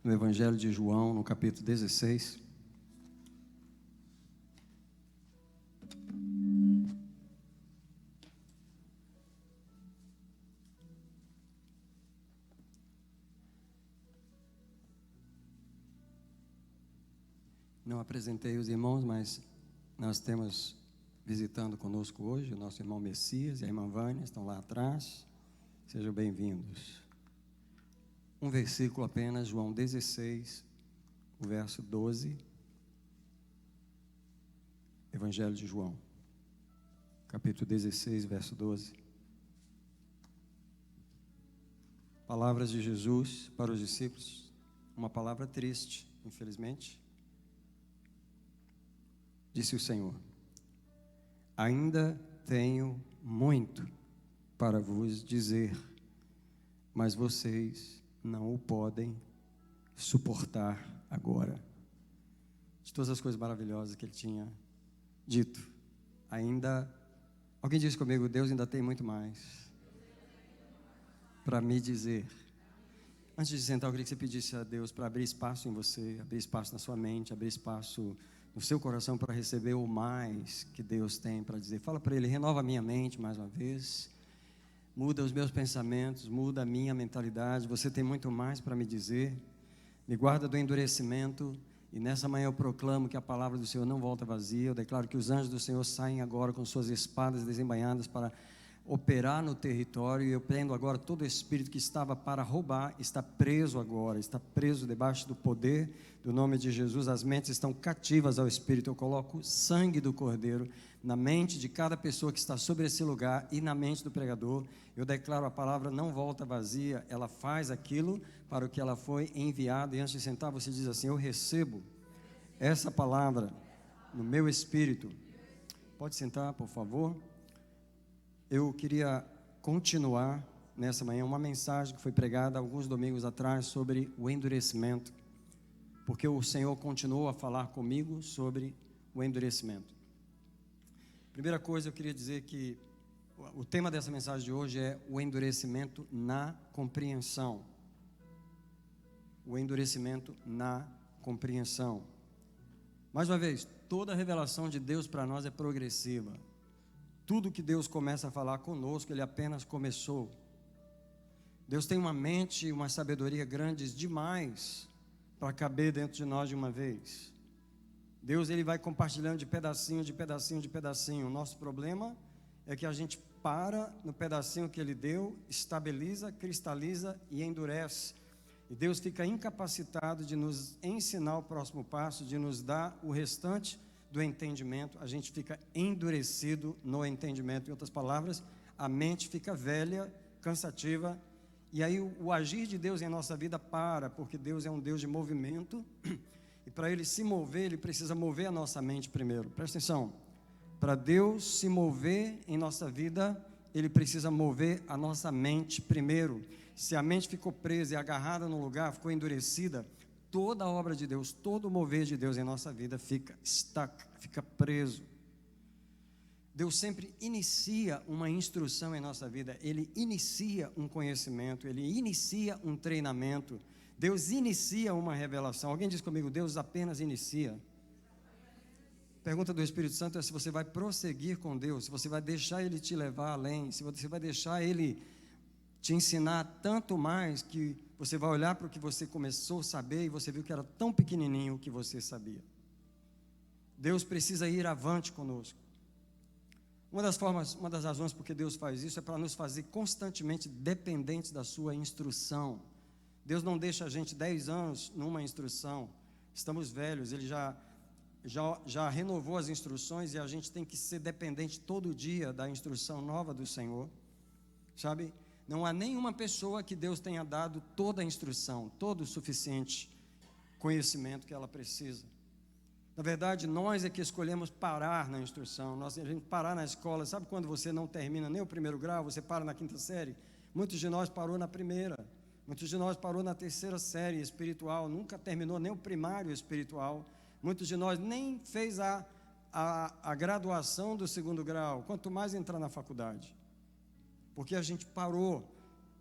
no Evangelho de João, no capítulo 16. Não apresentei os irmãos, mas nós temos visitando conosco hoje o nosso irmão Messias e a irmã Vânia, estão lá atrás. Sejam bem-vindos. Um versículo apenas, João 16, o verso 12. Evangelho de João, capítulo 16, verso 12. Palavras de Jesus para os discípulos, uma palavra triste, infelizmente. Disse o Senhor: ainda tenho muito para vos dizer, mas vocês não o podem suportar agora. De todas as coisas maravilhosas que ele tinha dito, alguém disse comigo, Deus ainda tem muito mais para me dizer. Antes de sentar, eu queria que você pedisse a Deus para abrir espaço em você, abrir espaço na sua mente, abrir espaço no seu coração para receber o mais que Deus tem para dizer. Fala para Ele, renova a minha mente mais uma vez, muda os meus pensamentos, muda a minha mentalidade. Você tem muito mais para me dizer. Me guarda do endurecimento. E nessa manhã eu proclamo que a palavra do Senhor não volta vazia. Eu declaro que os anjos do Senhor saem agora com suas espadas desembainhadas para operar no território. E eu prendo agora todo espírito que estava para roubar, está preso agora, está preso debaixo do poder do nome de Jesus. As mentes estão cativas ao Espírito. Eu coloco o sangue do Cordeiro na mente de cada pessoa que está sobre esse lugar e na mente do pregador. Eu declaro a palavra não volta vazia, ela faz aquilo para o que ela foi enviada. E antes de sentar, você diz assim: eu recebo essa palavra no meu espírito. Pode sentar, por favor. Eu queria continuar nessa manhã uma mensagem que foi pregada alguns domingos atrás sobre o endurecimento, porque o Senhor continuou a falar comigo sobre o endurecimento. Primeira coisa, eu queria dizer que o tema dessa mensagem de hoje é o endurecimento na compreensão. O endurecimento na compreensão. Mais uma vez, toda a revelação de Deus para nós é progressiva. Tudo que Deus começa a falar conosco, Ele apenas começou. Deus tem uma mente e uma sabedoria grandes demais para caber dentro de nós de uma vez. Deus, Ele vai compartilhando de pedacinho, de pedacinho, de pedacinho. O nosso problema é que a gente para no pedacinho que Ele deu, estabiliza, cristaliza e endurece. E Deus fica incapacitado de nos ensinar o próximo passo, de nos dar o restante do entendimento. A gente fica endurecido no entendimento. Em outras palavras, a mente fica velha, cansativa. E aí o agir de Deus em nossa vida para, porque Deus é um Deus de movimento. E para Ele se mover, Ele precisa mover a nossa mente primeiro. Presta atenção. Para Deus se mover em nossa vida, Ele precisa mover a nossa mente primeiro. Se a mente ficou presa e agarrada no lugar, ficou endurecida, toda a obra de Deus, todo o mover de Deus em nossa vida fica preso. Deus sempre inicia uma instrução em nossa vida. Ele inicia um conhecimento, Ele inicia um treinamento. Deus inicia uma revelação. Alguém diz comigo, Deus apenas inicia. Pergunta do Espírito Santo é se você vai prosseguir com Deus, se você vai deixar Ele te levar além, se você vai deixar Ele te ensinar tanto mais que você vai olhar para o que você começou a saber e você viu que era tão pequenininho o que você sabia. Deus precisa ir avante conosco. Uma das razões porque Deus faz isso é para nos fazer constantemente dependentes da sua instrução. Deus não deixa a gente 10 anos numa instrução. Estamos velhos, Ele já renovou as instruções e a gente tem que ser dependente todo dia da instrução nova do Senhor. Sabe? Não há nenhuma pessoa que Deus tenha dado toda a instrução, todo o suficiente conhecimento que ela precisa. Na verdade, nós é que escolhemos parar na instrução, a gente parar na escola. Sabe quando você não termina nem o primeiro grau, você para na 5ª série? Muitos de nós parou na primeira, muitos de nós parou na 3ª série espiritual, nunca terminou nem o primário espiritual. Muitos de nós nem fez a graduação do 2º grau, quanto mais entrar na faculdade. Porque a gente parou.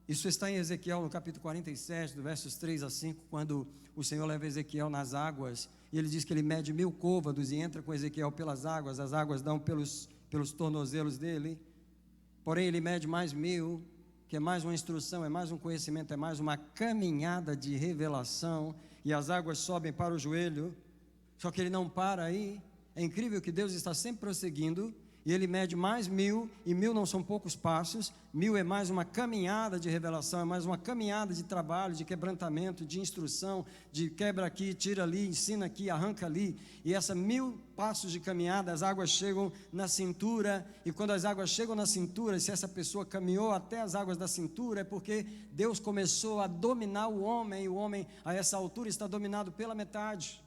Isso está em Ezequiel, no capítulo 47, do versos 3 a 5, quando o Senhor leva Ezequiel nas águas, e ele diz que ele mede 1000 côvados e entra com Ezequiel pelas águas, as águas dão pelos tornozelos dele, porém ele mede mais 1000, que é mais uma instrução, é mais um conhecimento, é mais uma caminhada de revelação, e as águas sobem para o joelho, só que ele não para aí. É incrível que Deus está sempre prosseguindo, e ele mede mais 1000, e 1000 não são poucos passos, 1000 é mais uma caminhada de revelação, é mais uma caminhada de trabalho, de quebrantamento, de instrução, de quebra aqui, tira ali, ensina aqui, arranca ali, e essa 1000 passos de caminhada, as águas chegam na cintura, e quando as águas chegam na cintura, se essa pessoa caminhou até as águas da cintura, é porque Deus começou a dominar o homem, e o homem a essa altura está dominado pela metade.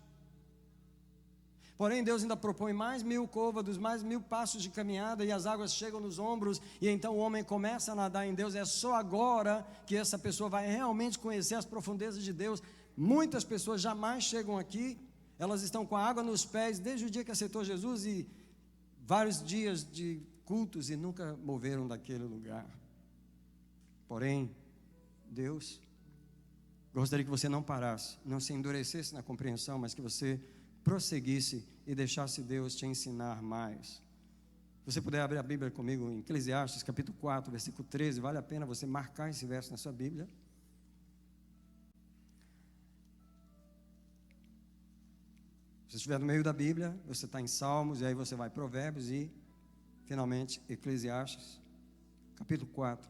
Porém, Deus ainda propõe mais 1000 côvados, mais 1000 passos de caminhada, e as águas chegam nos ombros, e então o homem começa a nadar em Deus. É só agora que essa pessoa vai realmente conhecer as profundezas de Deus. Muitas pessoas jamais chegam aqui, elas estão com a água nos pés desde o dia que aceitou Jesus, e vários dias de cultos, e nunca moveram daquele lugar. Porém, Deus gostaria que você não parasse, não se endurecesse na compreensão, mas que você prosseguisse e deixasse Deus te ensinar mais. Se você puder abrir a Bíblia comigo em Eclesiastes capítulo 4, versículo 13, vale a pena você marcar esse verso na sua Bíblia. Se você estiver no meio da Bíblia, você está em Salmos, e aí você vai Provérbios e finalmente Eclesiastes capítulo 4.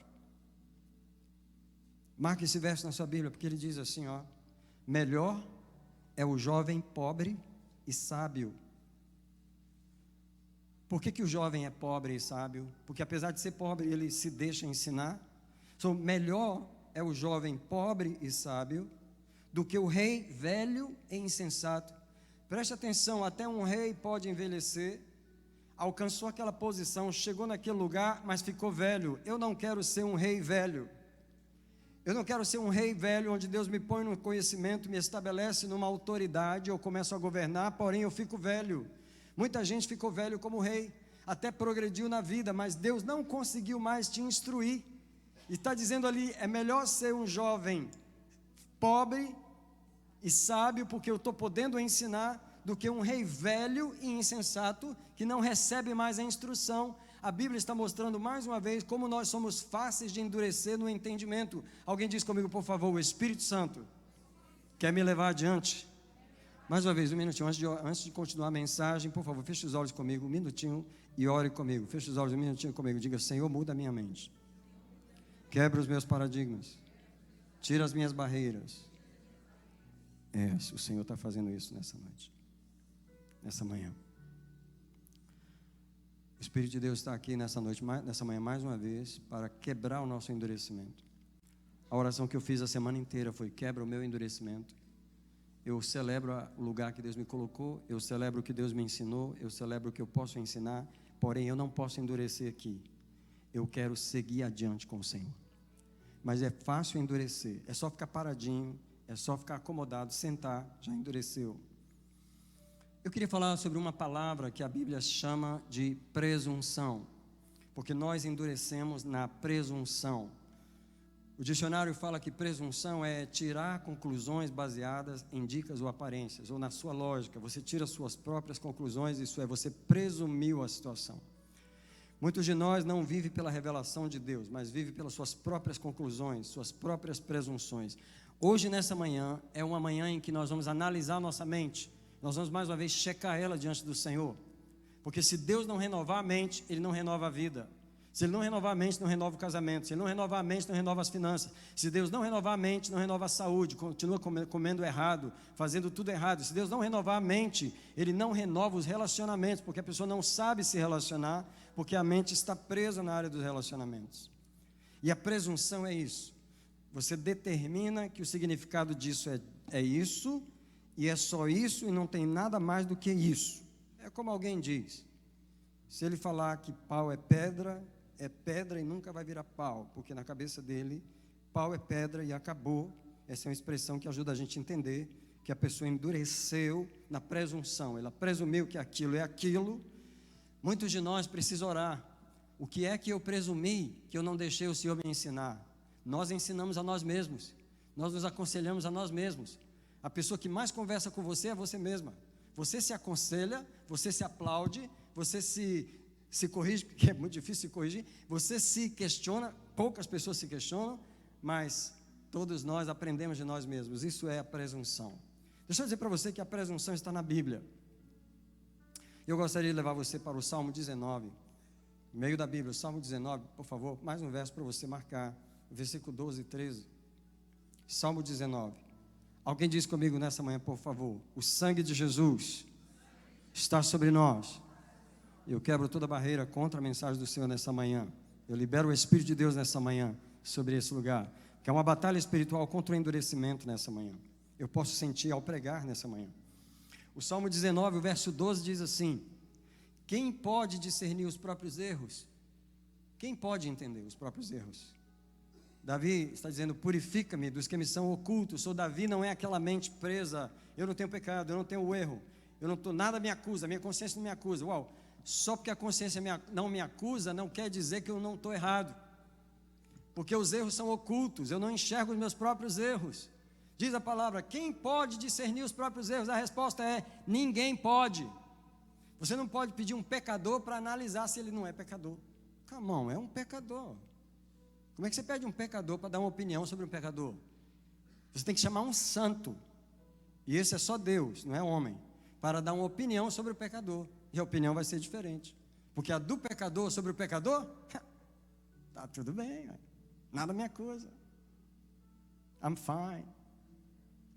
Marque esse verso na sua Bíblia, porque ele diz assim, ó: melhor é o jovem pobre e sábio. Por que o jovem é pobre e sábio? Porque apesar de ser pobre, ele se deixa ensinar. Melhor é o jovem pobre e sábio do que o rei velho e insensato. Preste atenção, até um rei pode envelhecer, alcançou aquela posição, chegou naquele lugar, mas ficou velho. Eu não quero ser um rei velho. Eu não quero ser um rei velho onde Deus me põe no conhecimento, me estabelece numa autoridade, eu começo a governar, porém eu fico velho. Muita gente ficou velho como rei, até progrediu na vida, mas Deus não conseguiu mais te instruir. E está dizendo ali, é melhor ser um jovem pobre e sábio, porque eu estou podendo ensinar, do que um rei velho e insensato, que não recebe mais a instrução. A Bíblia está mostrando mais uma vez como nós somos fáceis de endurecer no entendimento. Alguém diz comigo, por favor: o Espírito Santo quer me levar adiante. Mais uma vez, um minutinho, antes de continuar a mensagem, por favor, feche os olhos comigo, um minutinho, e ore comigo. Feche os olhos um minutinho comigo, diga: Senhor, muda a minha mente, quebra os meus paradigmas, tira as minhas barreiras. O Senhor está fazendo isso nessa noite, nessa manhã. O Espírito de Deus está aqui nessa noite, nessa manhã, mais uma vez, para quebrar o nosso endurecimento. A oração que eu fiz a semana inteira foi: quebra o meu endurecimento. Eu celebro o lugar que Deus me colocou, eu celebro o que Deus me ensinou, eu celebro o que eu posso ensinar, porém eu não posso endurecer aqui. Eu quero seguir adiante com o Senhor. Mas é fácil endurecer, é só ficar paradinho, é só ficar acomodado, sentar, já endureceu. Eu queria falar sobre uma palavra que a Bíblia chama de presunção, porque nós endurecemos na presunção. O dicionário fala que presunção é tirar conclusões baseadas em dicas ou aparências, ou na sua lógica. Você tira suas próprias conclusões, isso é, você presumiu a situação. Muitos de nós não vivem pela revelação de Deus, mas vivem pelas suas próprias conclusões, suas próprias presunções. Hoje, nessa manhã, é uma manhã em que nós vamos analisar nossa mente. Nós vamos mais uma vez checar ela diante do Senhor. Porque se Deus não renovar a mente, Ele não renova a vida. Se Ele não renovar a mente, não renova o casamento. Se Ele não renovar a mente, não renova as finanças. Se Deus não renovar a mente, não renova a saúde. Continua comendo errado, fazendo tudo errado. Se Deus não renovar a mente, Ele não renova os relacionamentos, porque a pessoa não sabe se relacionar, porque a mente está presa na área dos relacionamentos. E a presunção é isso. Você determina que o significado disso é isso, e é só isso, e não tem nada mais do que isso. É como alguém diz: se ele falar que pau é pedra e nunca vai virar pau, porque na cabeça dele, pau é pedra e acabou. Essa é uma expressão que ajuda a gente a entender que a pessoa endureceu na presunção, ela presumiu que aquilo é aquilo. Muitos de nós precisam orar: o que é que eu presumi que eu não deixei o Senhor me ensinar? Nós ensinamos a nós mesmos, nós nos aconselhamos a nós mesmos. A pessoa que mais conversa com você é você mesma. Você se aconselha, você se aplaude, você se corrige, porque é muito difícil se corrigir, você se questiona, poucas pessoas se questionam, mas todos nós aprendemos de nós mesmos. Isso é a presunção. Deixa eu dizer para você que a presunção está na Bíblia. Eu gostaria de levar você para o Salmo 19, no meio da Bíblia, o Salmo 19, por favor, mais um verso para você marcar, versículo 12 e 13. Salmo 19. Alguém diz comigo nessa manhã, por favor: o sangue de Jesus está sobre nós. Eu quebro toda barreira contra a mensagem do Senhor nessa manhã. Eu libero o Espírito de Deus nessa manhã sobre esse lugar, que é uma batalha espiritual contra o endurecimento nessa manhã. Eu posso sentir ao pregar nessa manhã. O Salmo 19, o verso 12 diz assim: quem pode discernir os próprios erros? Quem pode entender os próprios erros? Davi está dizendo: purifica-me dos que me são ocultos. Sou Davi, não é aquela mente presa. Eu não tenho pecado, eu não tenho o erro, eu não estou, nada me acusa, a minha consciência não me acusa. Uau, só porque a consciência não me acusa, não quer dizer que eu não estou errado, porque os erros são ocultos, eu não enxergo os meus próprios erros. Diz a palavra: quem pode discernir os próprios erros? A resposta é: ninguém pode. Você não pode pedir um pecador para analisar se ele não é pecador. Come on, é um pecador. Como é que você pede um pecador para dar uma opinião sobre um pecador? Você tem que chamar um santo, e esse é só Deus, não é homem, para dar uma opinião sobre o pecador, e a opinião vai ser diferente, porque a do pecador sobre o pecador, tá tudo bem, nada me acusa, I'm fine,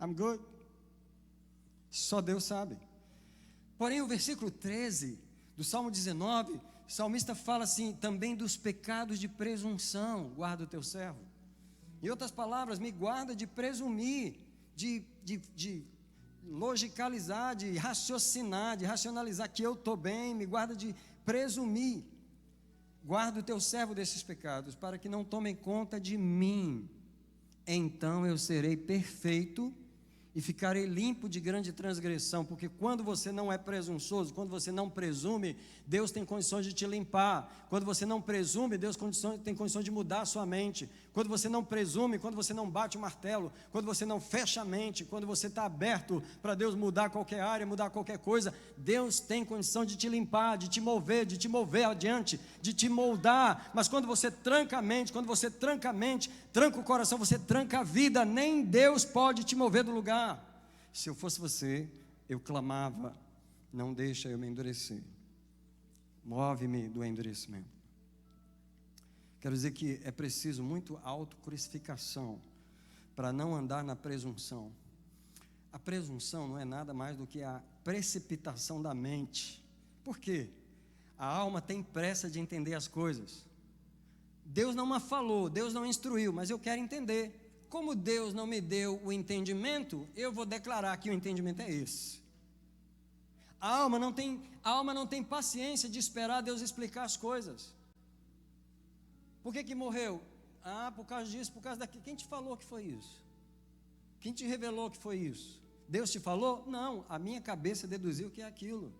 I'm good, só Deus sabe. Porém, o versículo 13 do Salmo 19, o salmista fala assim: também dos pecados de presunção, guarda o teu servo. Em outras palavras, me guarda de presumir, de logicalizar, de raciocinar, de racionalizar que eu estou bem, me guarda de presumir. Guarda o teu servo desses pecados, para que não tomem conta de mim. Então eu serei perfeito e ficarei limpo de grande transgressão, porque quando você não é presunçoso, quando você não presume, Deus tem condições de te limpar. Quando você não presume, Deus tem condições de mudar a sua mente. Quando você não presume, quando você não bate o martelo, quando você não fecha a mente, quando você está aberto para Deus mudar qualquer área, mudar qualquer coisa, Deus tem condição de te limpar, de te mover adiante, de te moldar. Mas quando você tranca a mente, tranca o coração, você tranca a vida, nem Deus pode te mover do lugar. Se eu fosse você, eu clamava: não deixa eu me endurecer, move-me do endurecimento. Quero dizer que é preciso muito autocrucificação para não andar na presunção. A presunção não é nada mais do que a precipitação da mente. Por quê? A alma tem pressa de entender as coisas. Deus não me falou, Deus não instruiu, mas eu quero entender. Como Deus não me deu o entendimento, eu vou declarar que o entendimento é esse. A alma não tem paciência de esperar Deus explicar as coisas. Por que morreu? Por causa disso, por causa daquilo. Quem te falou que foi isso? Quem te revelou que foi isso? Deus te falou? Não, a minha cabeça deduziu que é aquilo.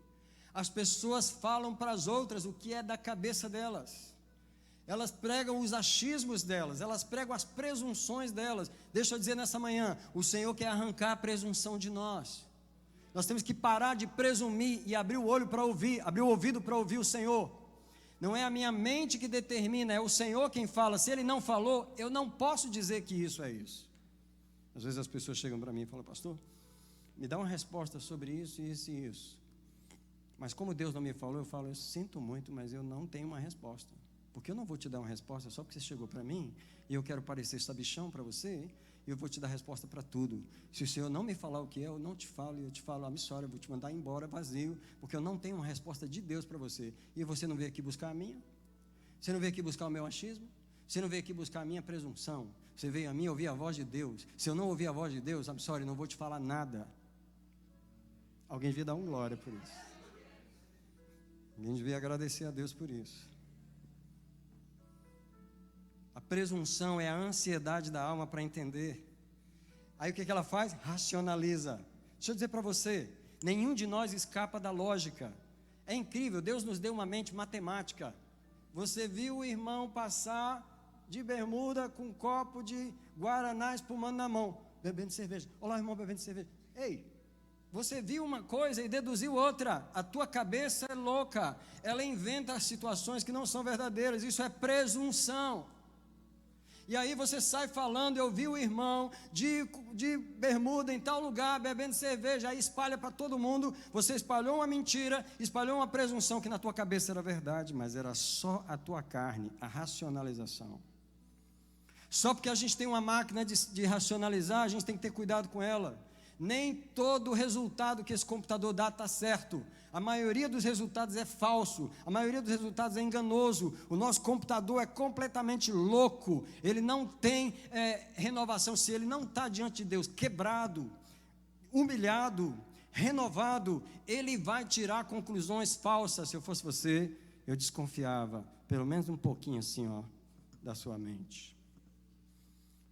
As pessoas falam para as outras o que é da cabeça delas. Elas pregam os achismos delas, elas pregam as presunções delas. Deixa eu dizer nessa manhã: o Senhor quer arrancar a presunção de nós. Nós temos que parar de presumir e abrir o olho para ouvir, abrir o ouvido para ouvir o Senhor. Não é a minha mente que determina, é o Senhor quem fala. Se Ele não falou, eu não posso dizer que isso é isso. Às vezes as pessoas chegam para mim e falam: pastor, me dá uma resposta sobre isso, isso e isso. Mas como Deus não me falou, eu falo: eu sinto muito, mas eu não tenho uma resposta. Porque eu não vou te dar uma resposta só porque você chegou para mim e eu quero parecer sabichão para você, e eu vou te dar resposta para tudo. Se o Senhor não me falar o que é, eu não te falo, e eu te falo: I'm sorry, eu vou te mandar embora vazio, porque eu não tenho uma resposta de Deus para você. E você não veio aqui buscar a minha? Você não veio aqui buscar o meu achismo? Você não veio aqui buscar a minha presunção? Você veio a mim ouvir a voz de Deus. Se eu não ouvir a voz de Deus, I'm sorry, não vou te falar nada. Alguém devia dar glória por isso. Alguém devia agradecer a Deus por isso. A presunção é a ansiedade da alma para entender. Aí o que ela faz? Racionaliza. Deixa eu dizer para você: nenhum de nós escapa da lógica. É incrível, Deus nos deu uma mente matemática. Você viu o irmão passar de bermuda, com um copo de guaraná espumando na mão, bebendo cerveja. Olá, irmão, bebendo cerveja. Ei, você viu uma coisa e deduziu outra. A tua cabeça é louca. Ela inventa situações que não são verdadeiras. Isso é presunção. E aí você sai falando, eu vi o irmão de bermuda em tal lugar, bebendo cerveja, aí espalha para todo mundo. Você espalhou uma mentira, espalhou uma presunção que na tua cabeça era verdade, mas era só a tua carne, a racionalização. Só porque a gente tem uma máquina de racionalizar, a gente tem que ter cuidado com ela. Nem todo o resultado que esse computador dá está certo. A maioria dos resultados é falso, a maioria dos resultados é enganoso. O nosso computador é completamente louco, ele não tem renovação. Se ele não está diante de Deus quebrado, humilhado, renovado, ele vai tirar conclusões falsas. Se eu fosse você, eu desconfiava, pelo menos um pouquinho assim, ó, da sua mente,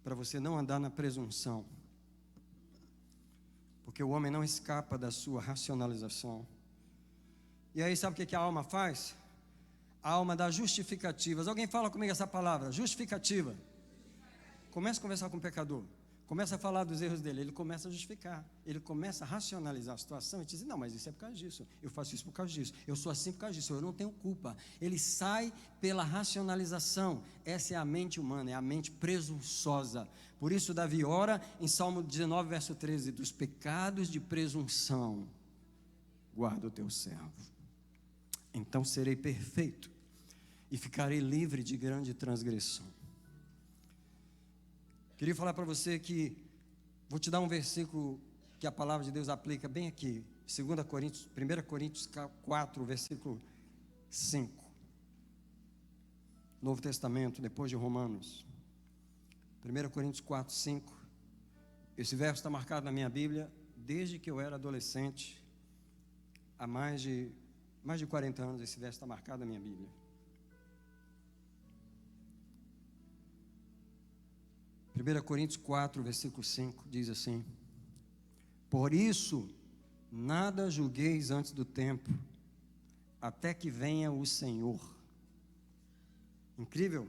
para você não andar na presunção. Porque o homem não escapa da sua racionalização. E aí sabe o que a alma faz? A alma dá justificativas. Alguém fala comigo essa palavra, justificativa. Começa a conversar com o pecador. Começa a falar dos erros dele. Ele começa a justificar. Ele começa a racionalizar a situação e diz, não, mas isso é por causa disso. Eu faço isso por causa disso. Eu sou assim por causa disso. Eu não tenho culpa. Ele sai pela racionalização. Essa é a mente humana, é a mente presunçosa. Por isso Davi ora em Salmo 19, verso 13, dos pecados de presunção, guarda o teu servo. Então serei perfeito e ficarei livre de grande transgressão. Queria falar para você que, vou te dar um versículo que a palavra de Deus aplica bem aqui, 1 Coríntios 4, versículo 5. Novo Testamento, depois de Romanos. 1 Coríntios 4, 5. Esse verso está marcado na minha Bíblia desde que eu era adolescente. Há mais de 40 anos esse verso está marcado na minha Bíblia. Primeira Coríntios 4, versículo 5, diz assim: por isso, nada julgueis antes do tempo, até que venha o Senhor. Incrível,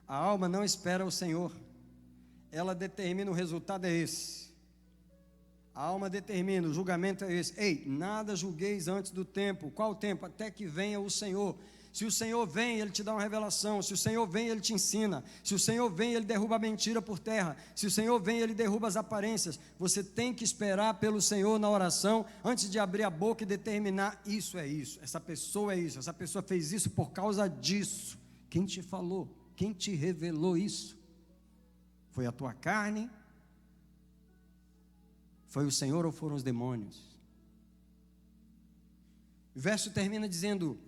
a alma não espera o Senhor, ela determina o resultado é esse. A alma determina, o julgamento é esse. Ei, nada julgueis antes do tempo. Qual o tempo? Até que venha o Senhor. Se o Senhor vem, Ele te dá uma revelação. Se o Senhor vem, Ele te ensina. Se o Senhor vem, Ele derruba a mentira por terra. Se o Senhor vem, Ele derruba as aparências. Você tem que esperar pelo Senhor na oração, antes de abrir a boca e determinar, isso é isso, essa pessoa é isso, essa pessoa fez isso por causa disso. Quem te falou? Quem te revelou isso? Foi a tua carne? Foi o Senhor ou foram os demônios? O verso termina dizendo,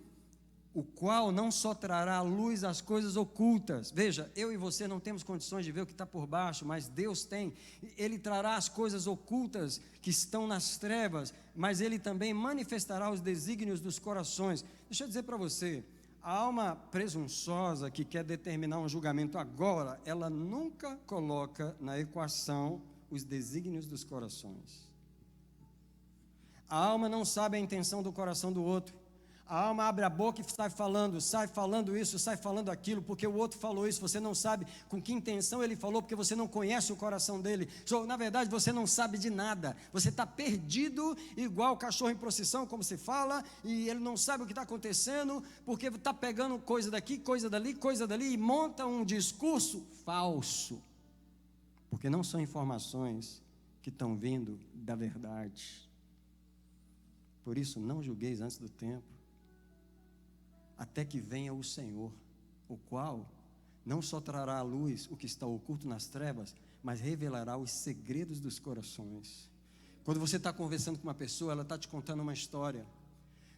o qual não só trará à luz as coisas ocultas. Veja, eu e você não temos condições de ver o que está por baixo, mas Deus tem. Ele trará as coisas ocultas que estão nas trevas, mas Ele também manifestará os desígnios dos corações. Deixa eu dizer para você, a alma presunçosa que quer determinar um julgamento agora, ela nunca coloca na equação os desígnios dos corações. A alma não sabe a intenção do coração do outro. A alma abre a boca e sai falando isso, sai falando aquilo, porque o outro falou isso. Você não sabe com que intenção ele falou, porque você não conhece o coração dele. Na verdade, você não sabe de nada. Você está perdido, igual o cachorro em procissão, como se fala, e ele não sabe o que está acontecendo, porque está pegando coisa daqui, coisa dali, e monta um discurso falso. Porque não são informações que estão vindo da verdade. Por isso, não julgueis antes do tempo, até que venha o Senhor, o qual não só trará à luz o que está oculto nas trevas, mas revelará os segredos dos corações. Quando você está conversando com uma pessoa, ela está te contando uma história.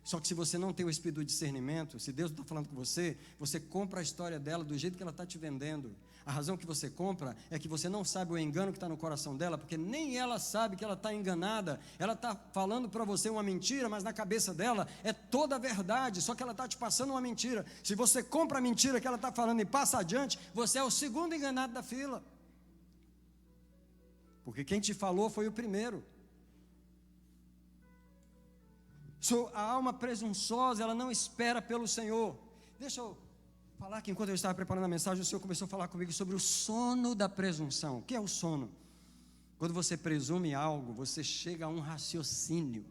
Só que se você não tem o espírito do discernimento, se Deus não está falando com você, você compra a história dela do jeito que ela está te vendendo. A razão que você compra é que você não sabe o engano que está no coração dela, porque nem ela sabe que ela está enganada. Ela está falando para você uma mentira, mas na cabeça dela é toda a verdade, só que ela está te passando uma mentira. Se você compra a mentira que ela está falando e passa adiante, você é o segundo enganado da fila. Porque quem te falou foi o primeiro. A alma presunçosa, ela não espera pelo Senhor. Deixa eu falar que enquanto eu estava preparando a mensagem, o Senhor começou a falar comigo sobre o sono da presunção. O que é o sono? Quando você presume algo, você chega a um raciocínio.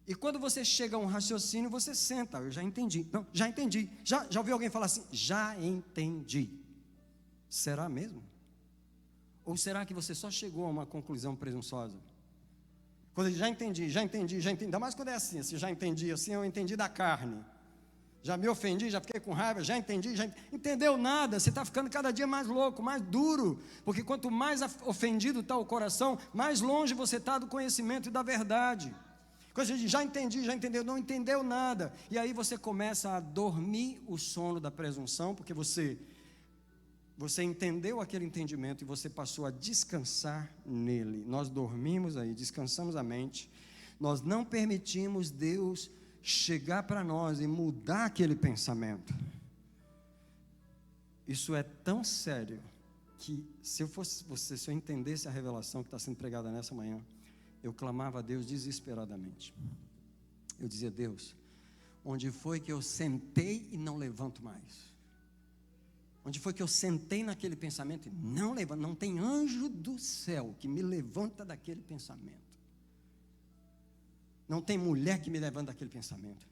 E quando você chega a um raciocínio, você senta. Eu já entendi. Não, já entendi. Já ouviu alguém falar assim? Já entendi. Será mesmo? Ou será que você só chegou a uma conclusão presunçosa? Quando ele já entendi. Ainda mais quando é assim, se já entendi assim, eu entendi da carne. Já me ofendi, já fiquei com raiva, já entendi, entendeu nada, você está ficando cada dia mais louco, mais duro, porque quanto mais ofendido está o coração, mais longe você está do conhecimento e da verdade. Quando você diz, já entendi, já entendeu, não entendeu nada, e aí você começa a dormir o sono da presunção, porque você entendeu aquele entendimento e você passou a descansar nele. Nós dormimos aí, descansamos a mente, nós não permitimos Deus chegar para nós e mudar aquele pensamento. Isso é tão sério que se eu fosse você, se eu entendesse a revelação que está sendo pregada nessa manhã, eu clamava a Deus desesperadamente. Eu dizia, Deus, onde foi que eu sentei e não levanto mais? Onde foi que eu sentei naquele pensamento e não levanto? Não tem anjo do céu que me levanta daquele pensamento. Não tem mulher que me levanta daquele pensamento.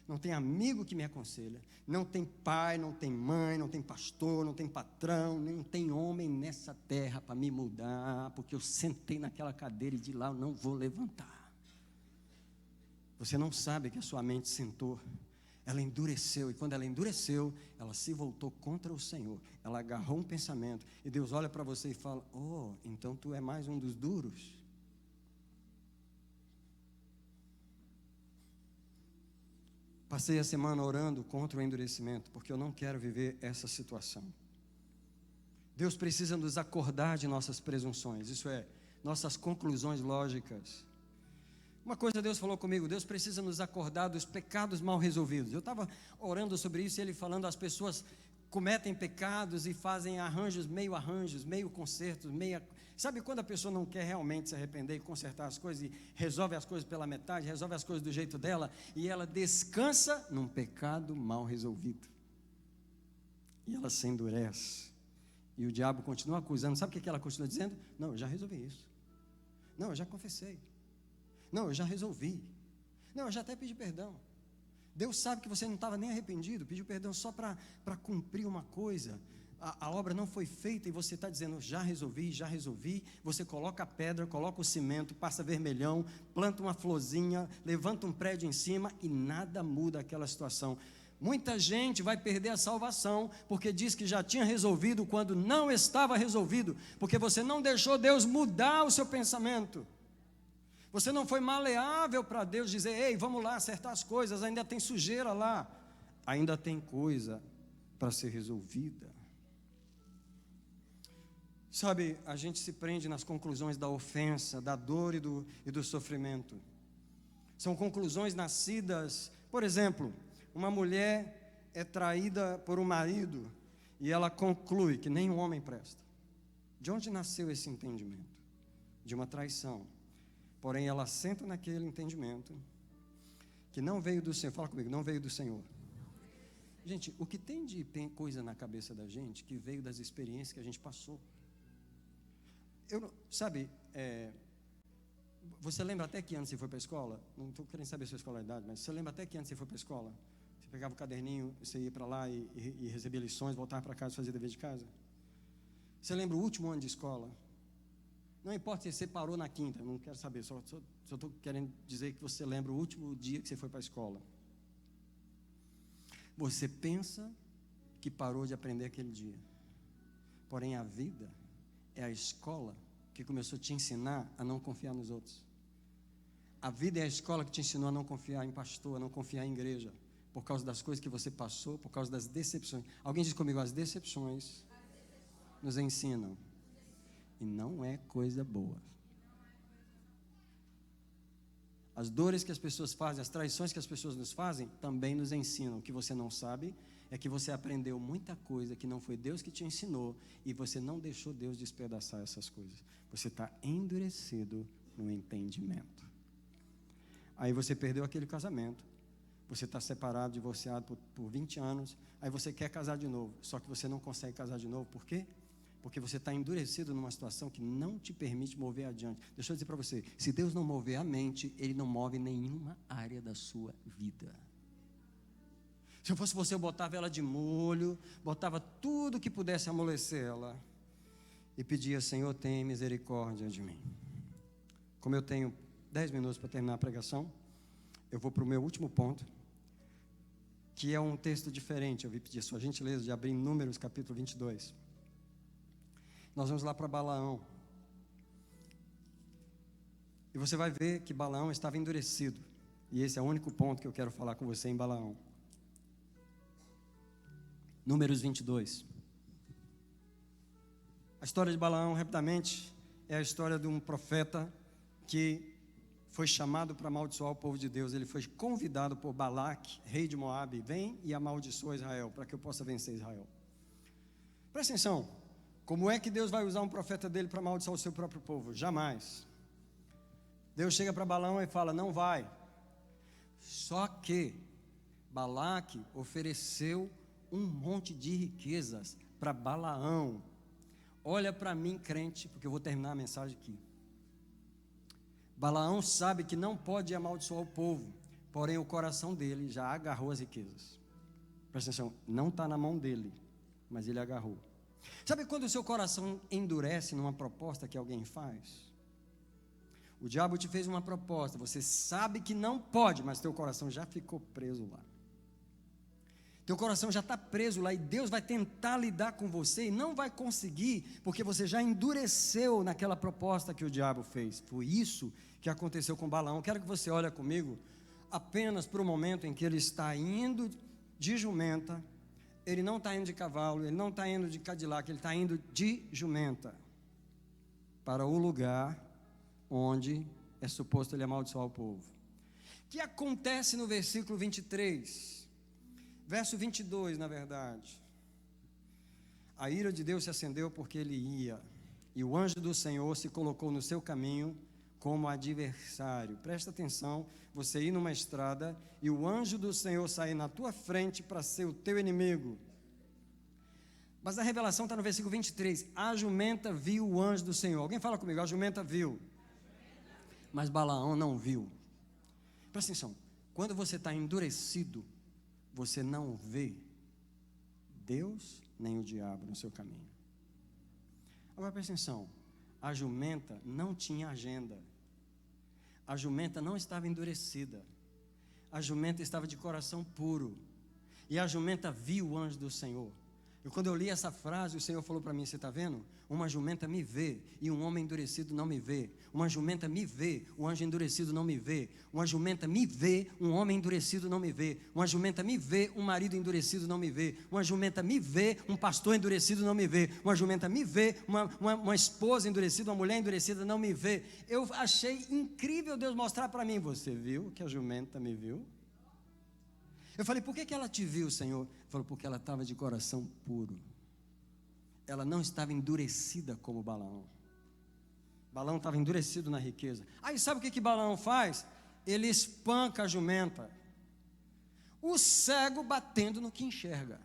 Não tem amigo que me aconselha. Não tem pai, não tem mãe, não tem pastor, não tem patrão, não tem homem nessa terra para me mudar, porque eu sentei naquela cadeira e de lá eu não vou levantar. Você não sabe que a sua mente sentou, ela endureceu, e quando ela endureceu, ela se voltou contra o Senhor. Ela agarrou um pensamento, e Deus olha para você e fala, oh, então tu é mais um dos duros. Passei a semana orando contra o endurecimento, porque eu não quero viver essa situação. Deus precisa nos acordar de nossas presunções, isso é, nossas conclusões lógicas. Uma coisa Deus falou comigo, Deus precisa nos acordar dos pecados mal resolvidos. Eu estava orando sobre isso e Ele falando, as pessoas cometem pecados e fazem arranjos, meio consertos, Sabe quando a pessoa não quer realmente se arrepender e consertar as coisas e resolve as coisas pela metade, resolve as coisas do jeito dela e ela descansa num pecado mal resolvido. E ela se endurece. E o diabo continua acusando. Sabe o que ela continua dizendo? Não, eu já resolvi isso. Não, eu já confessei. Não, eu já resolvi. Não, eu já até pedi perdão. Deus sabe que você não estava nem arrependido, pediu perdão só para cumprir uma coisa. A obra não foi feita e você está dizendo, já resolvi. Você coloca a pedra, coloca o cimento, passa vermelhão, planta uma florzinha, levanta um prédio em cima e nada muda aquela situação. Muita gente vai perder a salvação porque diz que já tinha resolvido quando não estava resolvido, porque você não deixou Deus mudar o seu pensamento. Você não foi maleável para Deus dizer, ei, vamos lá acertar as coisas, ainda tem sujeira lá, ainda tem coisa para ser resolvida. Sabe, a gente se prende nas conclusões da ofensa, da dor e do sofrimento. São conclusões nascidas, por exemplo, uma mulher é traída por um marido e ela conclui que nem um homem presta. De onde nasceu esse entendimento? De uma traição. Porém, ela senta naquele entendimento que não veio do Senhor. Fala comigo, não veio do Senhor. Gente, o que tem de coisa na cabeça da gente que veio das experiências que a gente passou? Você lembra até que ano você foi para a escola? Não estou querendo saber a sua escolaridade, mas você lembra até que ano você foi para a escola? Você pegava o caderninho, você ia para lá e recebia lições, voltava para casa e fazia dever de casa? Você lembra o último ano de escola? Não importa se você parou na quinta, não quero saber, só estou querendo dizer que você lembra o último dia que você foi para a escola. Você pensa que parou de aprender aquele dia, porém a vida é a escola que começou a te ensinar a não confiar nos outros. A vida é a escola que te ensinou a não confiar em pastor, a não confiar em igreja, por causa das coisas que você passou, por causa das decepções. Alguém diz comigo, as decepções nos ensinam. E não é coisa boa. As dores que as pessoas fazem, as traições que as pessoas nos fazem, também nos ensinam. O que você não sabe é que você aprendeu muita coisa que não foi Deus que te ensinou e você não deixou Deus despedaçar essas coisas. Você está endurecido no entendimento. Aí você perdeu aquele casamento, Você está separado, divorciado por 20 anos, aí você quer casar de novo, só que você não consegue casar de novo, por quê? Porque você está endurecido numa situação que não te permite mover adiante. Deixa eu dizer para você, se Deus não mover a mente, Ele não move nenhuma área da sua vida. Se eu fosse você, eu botava ela de molho, botava tudo que pudesse amolecer ela, e pedia: Senhor, tem misericórdia de mim. Como eu tenho 10 minutos para terminar a pregação, eu vou para o meu último ponto, que é um texto diferente. Eu vim pedir a sua gentileza de abrir em Números capítulo 22. Nós vamos lá para Balaão. E você vai ver que Balaão estava endurecido. E esse é o único ponto que eu quero falar com você em Balaão. Números 22. A história de Balaão, rapidamente, é a história de um profeta que foi chamado para amaldiçoar o povo de Deus. Ele foi convidado por Balaque, rei de Moabe: vem e amaldiçoa Israel, para que eu possa vencer Israel. Presta atenção. Como é que Deus vai usar um profeta dele para amaldiçoar o seu próprio povo? Jamais. Deus chega para Balaão e fala: não vai. Só que Balaque ofereceu um monte de riquezas para Balaão. Olha para mim, crente, porque eu vou terminar a mensagem aqui. Balaão sabe que não pode amaldiçoar o povo, porém o coração dele já agarrou as riquezas. Presta atenção, não está na mão dele, mas ele agarrou. Sabe quando o seu coração endurece numa proposta que alguém faz? O diabo te fez uma proposta, você sabe que não pode, mas teu coração já ficou preso lá. Teu coração já está preso lá, e Deus vai tentar lidar com você e não vai conseguir, porque você já endureceu naquela proposta que o diabo fez. Foi isso que aconteceu com Balaão. Quero que você olhe comigo apenas para o momento em que ele está indo de jumenta. Ele não está indo de cavalo, ele não está indo de Cadillac, ele está indo de jumenta para o lugar onde é suposto ele amaldiçoar o povo. O que acontece no versículo 23? Verso 22, na verdade. A ira de Deus se acendeu porque ele ia, e o anjo do Senhor se colocou no seu caminho como adversário. Presta atenção, você ir numa estrada e o anjo do Senhor sair na tua frente para ser o teu inimigo. Mas a revelação está no versículo 23. A jumenta viu o anjo do Senhor. Alguém fala comigo: a jumenta viu. Mas Balaão não viu. Presta atenção, quando você está endurecido, você não vê Deus nem o diabo no seu caminho. Agora presta atenção, a jumenta não tinha agenda. A jumenta não estava endurecida. A jumenta estava de coração puro. E a jumenta viu o anjo do Senhor. E quando eu li essa frase, o Senhor falou para mim: você está vendo? Uma jumenta me vê e um homem endurecido não me vê. Uma jumenta me vê, um anjo endurecido não me vê. Uma jumenta me vê, um homem endurecido não me vê. Uma jumenta me vê, um marido endurecido não me vê. Uma jumenta me vê, um pastor endurecido não me vê. Uma jumenta me vê, uma esposa endurecida, uma mulher endurecida não me vê. Eu achei incrível Deus mostrar para mim: você viu que a jumenta me viu? Eu falei: por que ela te viu, Senhor? Ele falou: porque ela estava de coração puro. Ela não estava endurecida como Balaão. Balaão estava endurecido na riqueza. Aí sabe o que Balaão faz? Ele espanca a jumenta. O cego batendo no que enxerga.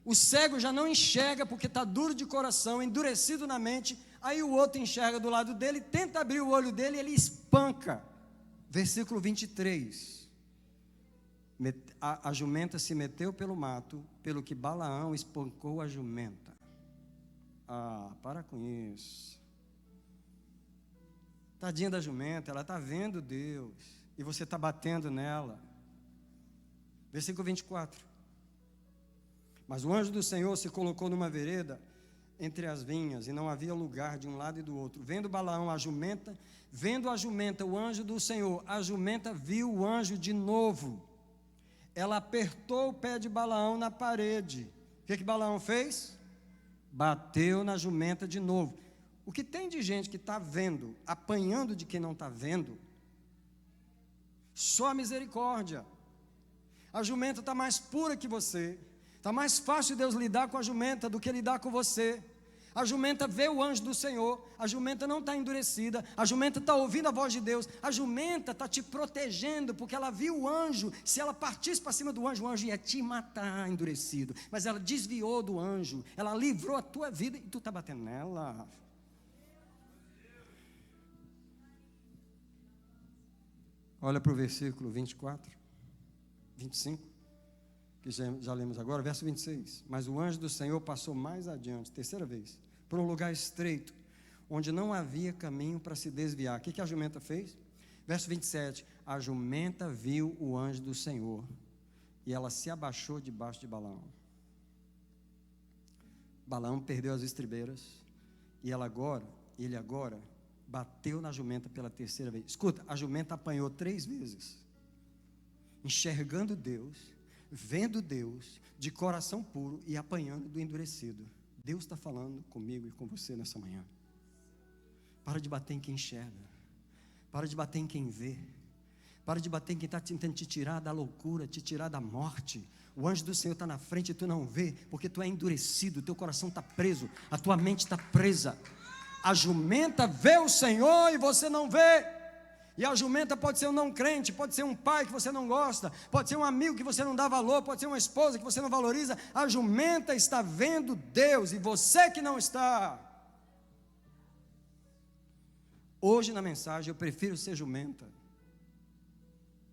O cego já não enxerga porque está duro de coração, endurecido na mente. Aí o outro enxerga do lado dele, tenta abrir o olho dele e ele espanca. Versículo 23. A jumenta se meteu pelo mato, pelo que Balaão espancou a jumenta. Ah, para com isso. Tadinha da jumenta, ela está vendo Deus, e você está batendo nela. Versículo 24. Mas o anjo do Senhor se colocou numa vereda entre as vinhas, e não havia lugar de um lado e do outro. Vendo Balaão a jumenta, o anjo do Senhor, a jumenta viu o anjo de novo. Ela apertou o pé de Balaão na parede. O que Balaão fez? Bateu na jumenta de novo. O que tem de gente que está vendo, apanhando de quem não está vendo, só misericórdia. A jumenta está mais pura que você. Está mais fácil Deus lidar com a jumenta do que lidar com você. A jumenta vê o anjo do Senhor, a jumenta não está endurecida, a jumenta está ouvindo a voz de Deus, a jumenta está te protegendo, porque ela viu o anjo. Se ela partisse para cima do anjo, o anjo ia te matar endurecido, mas ela desviou do anjo, ela livrou a tua vida e tu está batendo nela. Olha para o versículo 24, 25, que já lemos agora, verso 26. Mas o anjo do Senhor passou mais adiante, terceira vez, por um lugar estreito, onde não havia caminho para se desviar. O que a jumenta fez? Verso 27, a jumenta viu o anjo do Senhor, e ela se abaixou debaixo de Balaão. Balaão perdeu as estribeiras, e ele agora bateu na jumenta pela terceira vez. Escuta, a jumenta apanhou 3 vezes, enxergando Deus, vendo Deus, de coração puro e apanhando do endurecido. Deus está falando comigo e com você nessa manhã. Para de bater em quem enxerga, para de bater em quem vê, para de bater em quem está tentando te tirar da loucura, te tirar da morte. O anjo do Senhor está na frente e tu não vê, porque tu é endurecido, teu coração está preso, a tua mente está presa. A jumenta vê o Senhor e você não vê. E a jumenta pode ser um não crente, pode ser um pai que você não gosta, pode ser um amigo que você não dá valor, pode ser uma esposa que você não valoriza. A jumenta está vendo Deus e você que não está. Hoje na mensagem eu prefiro ser jumenta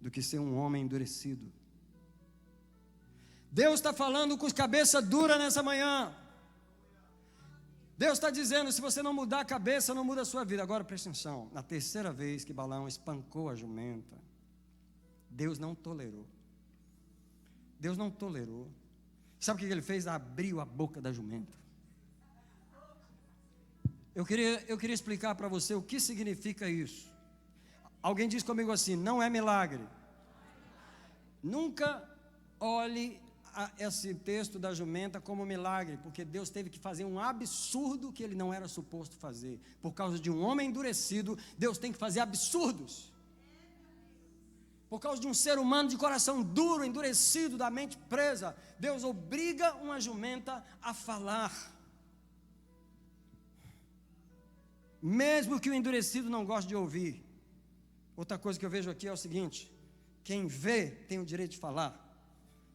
do que ser um homem endurecido. Deus está falando com cabeça dura nessa manhã. Deus está dizendo, se você não mudar a cabeça, não muda a sua vida. Agora presta atenção, na terceira vez que Balaão espancou a jumenta, Deus não tolerou. Deus não tolerou. Sabe o que ele fez? Abriu a boca da jumenta. Eu queria explicar para você o que significa isso. Alguém diz comigo assim, não é milagre. Nunca olhe esse texto da jumenta como milagre, porque Deus teve que fazer um absurdo que ele não era suposto fazer. Por causa de um homem endurecido, Deus tem que fazer absurdos. Por causa de um ser humano de coração duro, endurecido, da mente presa, Deus obriga uma jumenta a falar. Mesmo que o endurecido não goste de ouvir. Outra coisa que eu vejo aqui é o seguinte, quem vê tem o direito de falar.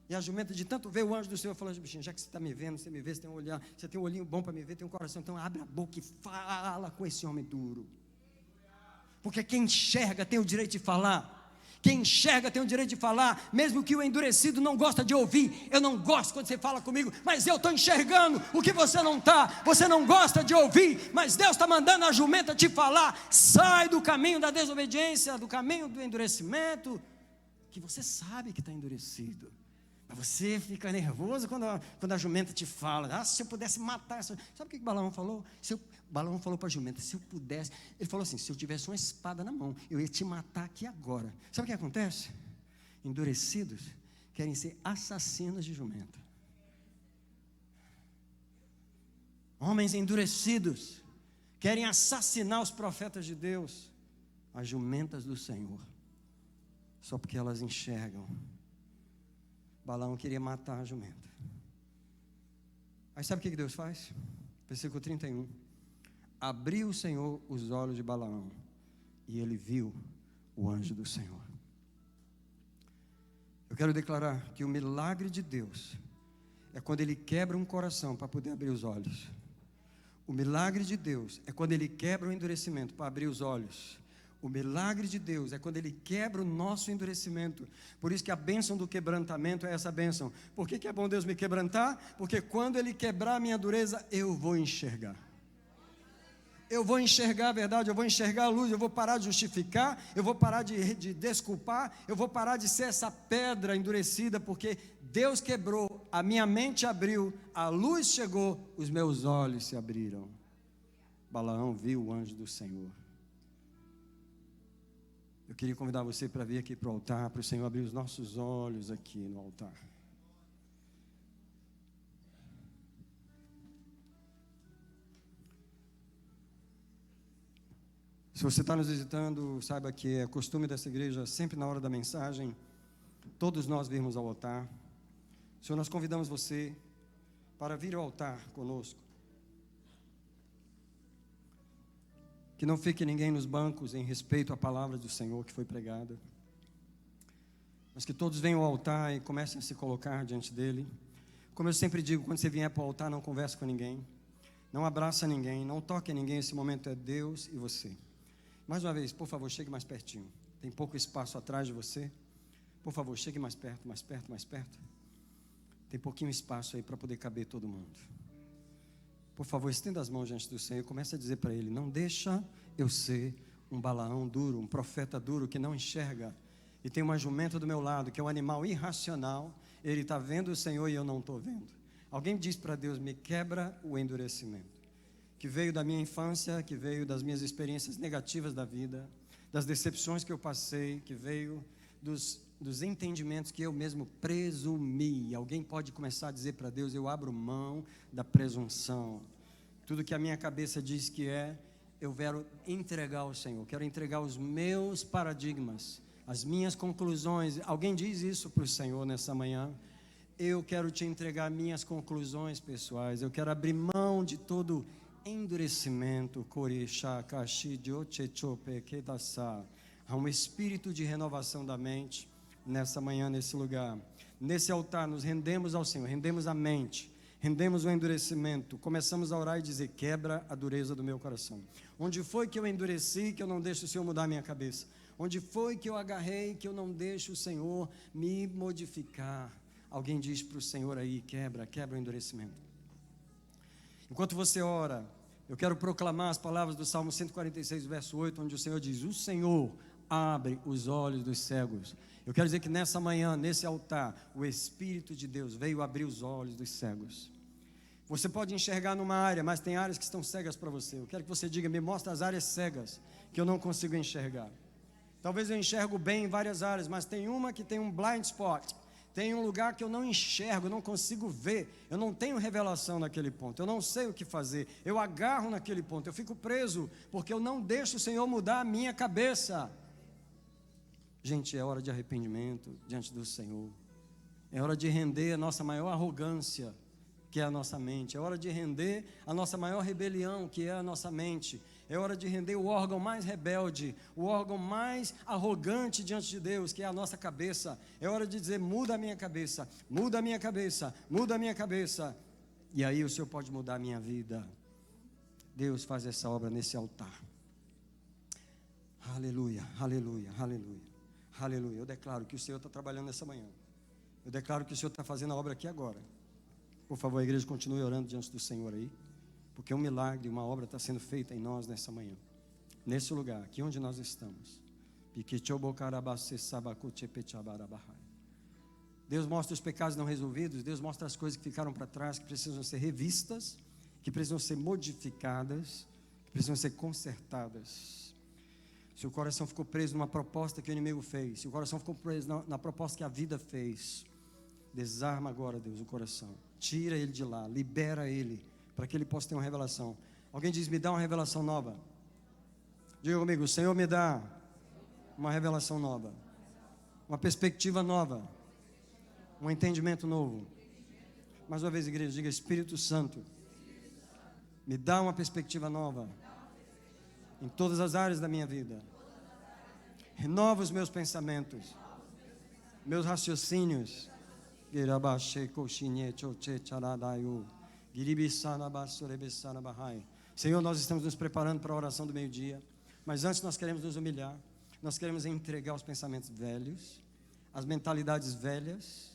E a jumenta de tanto ver o anjo do Senhor falando, bichinho, já que você está me vendo, você me vê, você tem um olhar, você tem um olhinho bom para me ver, tem um coração, então abre a boca e fala com esse homem duro. Porque quem enxerga tem o direito de falar. Quem enxerga tem o direito de falar, mesmo que o endurecido não gosta de ouvir. Eu não gosto quando você fala comigo, mas eu estou enxergando o que você não está. Você não gosta de ouvir, mas Deus está mandando a jumenta te falar. Sai do caminho da desobediência, do caminho do endurecimento, que você sabe que está endurecido. Você fica nervoso quando a jumenta te fala, se eu pudesse matar essa... Sabe o que Balaão falou? Balaão falou para a jumenta, se eu pudesse... Ele falou assim, se eu tivesse uma espada na mão, eu ia te matar aqui agora. Sabe o que acontece? Endurecidos querem ser assassinos de jumenta. Homens endurecidos querem assassinar os profetas de Deus, as jumentas do Senhor, só porque elas enxergam. Balaão queria matar a jumenta. Aí sabe o que Deus faz? Versículo 31. Abriu o Senhor os olhos de Balaão, e ele viu o anjo do Senhor. Eu quero declarar que o milagre de Deus é quando Ele quebra um coração para poder abrir os olhos. O milagre de Deus é quando Ele quebra o endurecimento para abrir os olhos. O milagre de Deus é quando Ele quebra o nosso endurecimento. Por isso que a bênção do quebrantamento é essa bênção. Por que é bom Deus me quebrantar? Porque quando Ele quebrar a minha dureza, eu vou enxergar. Eu vou enxergar a verdade, eu vou enxergar a luz, eu vou parar de justificar, eu vou parar de desculpar, eu vou parar de ser essa pedra endurecida, porque Deus quebrou, a minha mente abriu, a luz chegou, os meus olhos se abriram. Balaão viu o anjo do Senhor. Eu queria convidar você para vir aqui para o altar, para o Senhor abrir os nossos olhos aqui no altar. Se você está nos visitando, saiba que é costume dessa igreja, sempre na hora da mensagem, todos nós virmos ao altar. Senhor, nós convidamos você para vir ao altar conosco. Que não fique ninguém nos bancos em respeito à palavra do Senhor que foi pregada. Mas que todos venham ao altar e comecem a se colocar diante dele. Como eu sempre digo, quando você vier para o altar, não converse com ninguém. Não abraça ninguém, não toque ninguém. Esse momento é Deus e você. Mais uma vez, por favor, chegue mais pertinho. Tem pouco espaço atrás de você. Por favor, chegue mais perto, mais perto, mais perto. Tem pouquinho espaço aí para poder caber todo mundo. Por favor, estenda as mãos diante do Senhor e comece a dizer para Ele: não deixa eu ser um Balaão duro, um profeta duro que não enxerga. E tem uma jumenta do meu lado, que é um animal irracional. Ele está vendo o Senhor e eu não estou vendo. Alguém diz para Deus: me quebra o endurecimento. Que veio da minha infância, que veio das minhas experiências negativas da vida, das decepções que eu passei, que veio dos entendimentos que eu mesmo presumi. Alguém pode começar a dizer para Deus: eu abro mão da presunção. Tudo que a minha cabeça diz que eu quero entregar ao Senhor. Quero entregar os meus paradigmas, as minhas conclusões. Alguém diz isso para o Senhor nessa manhã? Eu quero te entregar minhas conclusões pessoais. Eu quero abrir mão de todo endurecimento. Há um espírito de renovação da mente nessa manhã, nesse lugar. Nesse altar, nos rendemos ao Senhor, rendemos a mente, rendemos o endurecimento. Começamos a orar e dizer: quebra a dureza do meu coração. Onde foi que eu endureci, que eu não deixo o Senhor mudar a minha cabeça? Onde foi que eu agarrei, que eu não deixo o Senhor me modificar? Alguém diz para o Senhor aí: quebra o endurecimento. Enquanto você ora, eu quero proclamar as palavras do Salmo 146, verso 8, onde o Senhor diz: o Senhor abre os olhos dos cegos. Eu quero dizer que nessa manhã, nesse altar, o Espírito de Deus veio abrir os olhos dos cegos. Você pode enxergar numa área, mas tem áreas que estão cegas para você. Eu quero que você diga: me mostra as áreas cegas que eu não consigo enxergar. Talvez eu enxergo bem em várias áreas, mas tem uma que tem um blind spot. Tem um lugar que eu não enxergo, eu não consigo ver. Eu não tenho revelação naquele ponto. Eu não sei o que fazer. Eu agarro naquele ponto. Eu fico preso porque eu não deixo o Senhor mudar a minha cabeça. Gente, é hora de arrependimento diante do Senhor. É hora de render a nossa maior arrogância, que é a nossa mente. É hora de render a nossa maior rebelião, que é a nossa mente. É hora de render o órgão mais rebelde, o órgão mais arrogante diante de Deus, que é a nossa cabeça. É hora de dizer: muda a minha cabeça, muda a minha cabeça, muda a minha cabeça. E aí o Senhor pode mudar a minha vida. Deus faz essa obra nesse altar. Aleluia, aleluia, aleluia, aleluia. Eu declaro que o Senhor está trabalhando nessa manhã. Eu declaro que o Senhor está fazendo a obra aqui agora. Por favor, a igreja continue orando diante do Senhor aí, porque um milagre, uma obra está sendo feita em nós nessa manhã, nesse lugar, aqui onde nós estamos. Deus mostra os pecados não resolvidos. Deus mostra as coisas que ficaram para trás, que precisam ser revistas, que precisam ser modificadas, que precisam ser consertadas. Se o coração ficou preso numa proposta que o inimigo fez, se o coração ficou preso na proposta que a vida fez, desarma agora, Deus, o coração. Tira ele de lá, libera ele, para que ele possa ter uma revelação. Alguém diz: me dá uma revelação nova. Diga comigo: o Senhor me dá uma revelação nova, uma perspectiva nova, um entendimento novo. Mais uma vez, igreja, diga: Espírito Santo, me dá uma perspectiva nova em todas as áreas da minha vida. Renova os meus pensamentos, meus raciocínios. Senhor, nós estamos nos preparando para a oração do meio-dia, mas antes nós queremos nos humilhar. Nós queremos entregar os pensamentos velhos, as mentalidades velhas,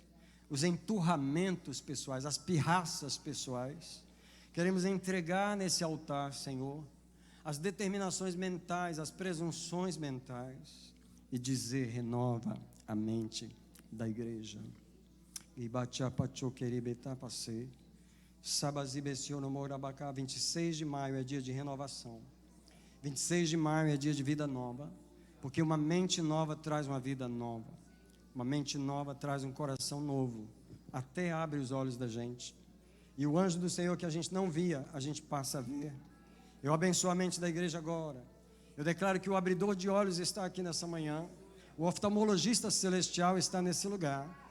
os enturramentos pessoais, as pirraças pessoais. Queremos entregar nesse altar, Senhor, as determinações mentais, as presunções mentais, e dizer: renova a mente da igreja. 26 de maio é dia de renovação. 26 de maio é dia de vida nova, porque uma mente nova traz uma vida nova. Uma mente nova traz um coração novo, até abre os olhos da gente. E o anjo do Senhor que a gente não via, a gente passa a ver. Eu abençoo a mente da igreja agora. Eu declaro que o abridor de olhos está aqui nessa manhã. O oftalmologista celestial está nesse lugar.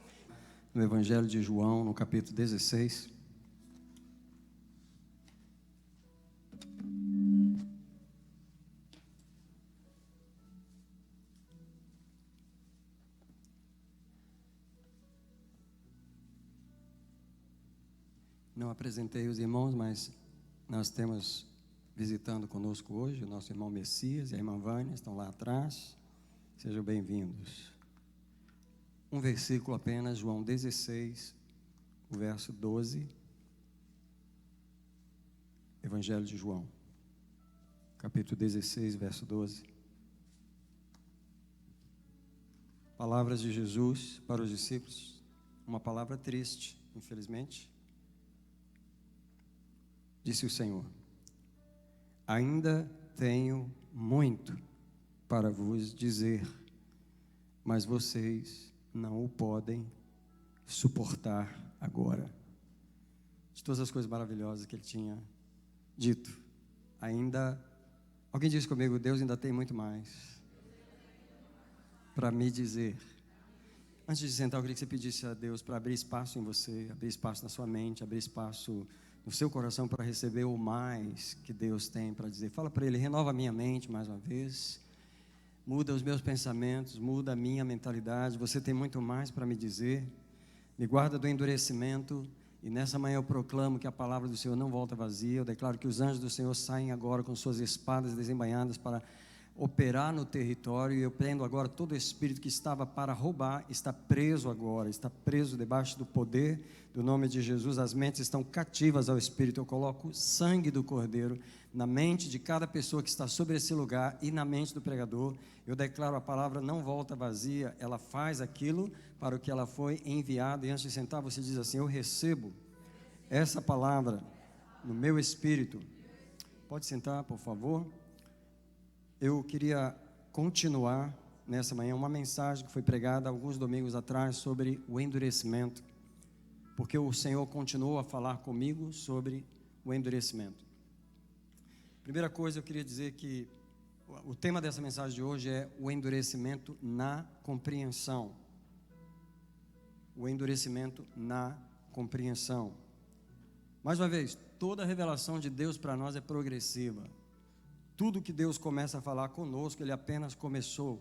No Evangelho de João, no capítulo 16. Não apresentei os irmãos, mas nós temos visitando conosco hoje o nosso irmão Messias e a irmã Vânia, estão lá atrás. Sejam bem-vindos. Um versículo apenas, João 16, o verso 12. Evangelho de João, capítulo 16, verso 12. Palavras de Jesus para os discípulos, uma palavra triste, infelizmente. Disse o Senhor: ainda tenho muito para vos dizer, mas vocês não o podem suportar agora. De todas as coisas maravilhosas que ele tinha dito, alguém disse comigo, Deus ainda tem muito mais para me dizer. Antes de sentar, eu queria que você pedisse a Deus para abrir espaço em você, abrir espaço na sua mente, abrir espaço no seu coração para receber o mais que Deus tem para dizer. Fala para Ele, renova a minha mente mais uma vez, muda os meus pensamentos, muda a minha mentalidade, você tem muito mais para me dizer, me guarda do endurecimento. E nessa manhã eu proclamo que a palavra do Senhor não volta vazia. Eu declaro que os anjos do Senhor saem agora com suas espadas desembainhadas para operar no território. E eu prendo agora todo espírito que estava para roubar, está preso agora, está preso debaixo do poder do nome de Jesus. As mentes estão cativas ao Espírito. Eu coloco o sangue do Cordeiro na mente de cada pessoa que está sobre esse lugar e na mente do pregador. Eu declaro a palavra não volta vazia, ela faz aquilo para o que ela foi enviada. E antes de sentar, você diz assim: eu recebo essa palavra no meu espírito. Pode sentar, por favor. Eu queria continuar nessa manhã uma mensagem que foi pregada alguns domingos atrás sobre o endurecimento, porque o Senhor continuou a falar comigo sobre o endurecimento. Primeira coisa, eu queria dizer que o tema dessa mensagem de hoje é o endurecimento na compreensão. O endurecimento na compreensão. Mais uma vez, toda a revelação de Deus para nós é progressiva. Tudo que Deus começa a falar conosco, Ele apenas começou.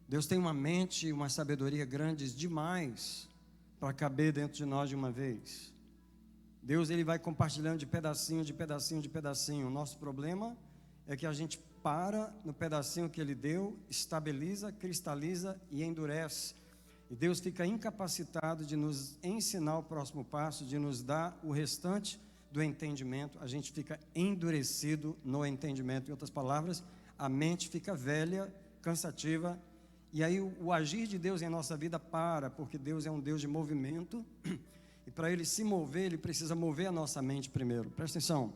Deus tem uma mente e uma sabedoria grandes demais para caber dentro de nós de uma vez. Deus, Ele vai compartilhando de pedacinho, de pedacinho, de pedacinho. O nosso problema é que a gente para no pedacinho que Ele deu, estabiliza, cristaliza e endurece. E Deus fica incapacitado de nos ensinar o próximo passo, de nos dar o restante do entendimento. A gente fica endurecido no entendimento. Em outras palavras, a mente fica velha, cansativa, e aí o agir de Deus em nossa vida para, porque Deus é um Deus de movimento, e para Ele se mover, Ele precisa mover a nossa mente primeiro. Presta atenção,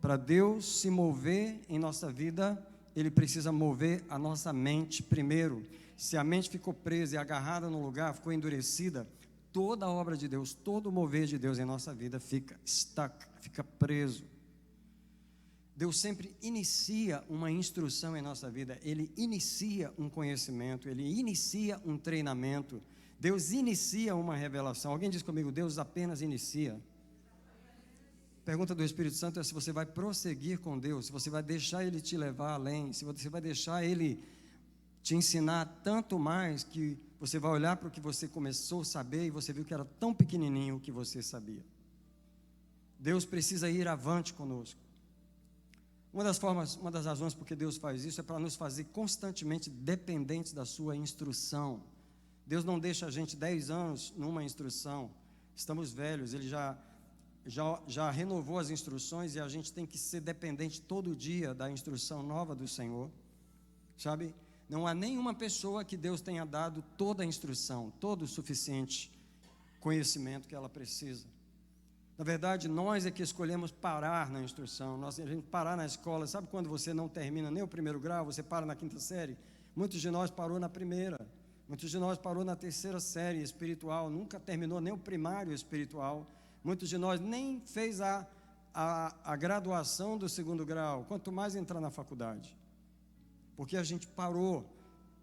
para Deus se mover em nossa vida, Ele precisa mover a nossa mente primeiro. Se a mente ficou presa e agarrada no lugar, ficou endurecida, toda a obra de Deus, todo o mover de Deus em nossa vida fica preso. Deus sempre inicia uma instrução em nossa vida, Ele inicia um conhecimento, Ele inicia um treinamento, Deus inicia uma revelação. Alguém diz comigo, Deus apenas inicia. Pergunta do Espírito Santo é se você vai prosseguir com Deus, se você vai deixar Ele te levar além, se você vai deixar Ele te ensinar tanto mais que você vai olhar para o que você começou a saber e você viu que era tão pequenininho o que você sabia. Deus precisa ir avante conosco. Uma das razões por que Deus faz isso é para nos fazer constantemente dependentes da sua instrução. Deus não deixa a gente 10 anos numa instrução. Estamos velhos, Ele já renovou as instruções e a gente tem que ser dependente todo dia da instrução nova do Senhor. Sabe? Não há nenhuma pessoa que Deus tenha dado toda a instrução, todo o suficiente conhecimento que ela precisa. Na verdade, nós é que escolhemos parar na instrução, a gente parar na escola. Sabe quando você não termina nem o primeiro grau, você para na 5ª série? Muitos de nós parou na 1ª, muitos de nós parou na 3ª série espiritual, nunca terminou nem o primário espiritual. Muitos de nós nem fez a graduação do 2º grau, quanto mais entrar na faculdade. Porque a gente parou.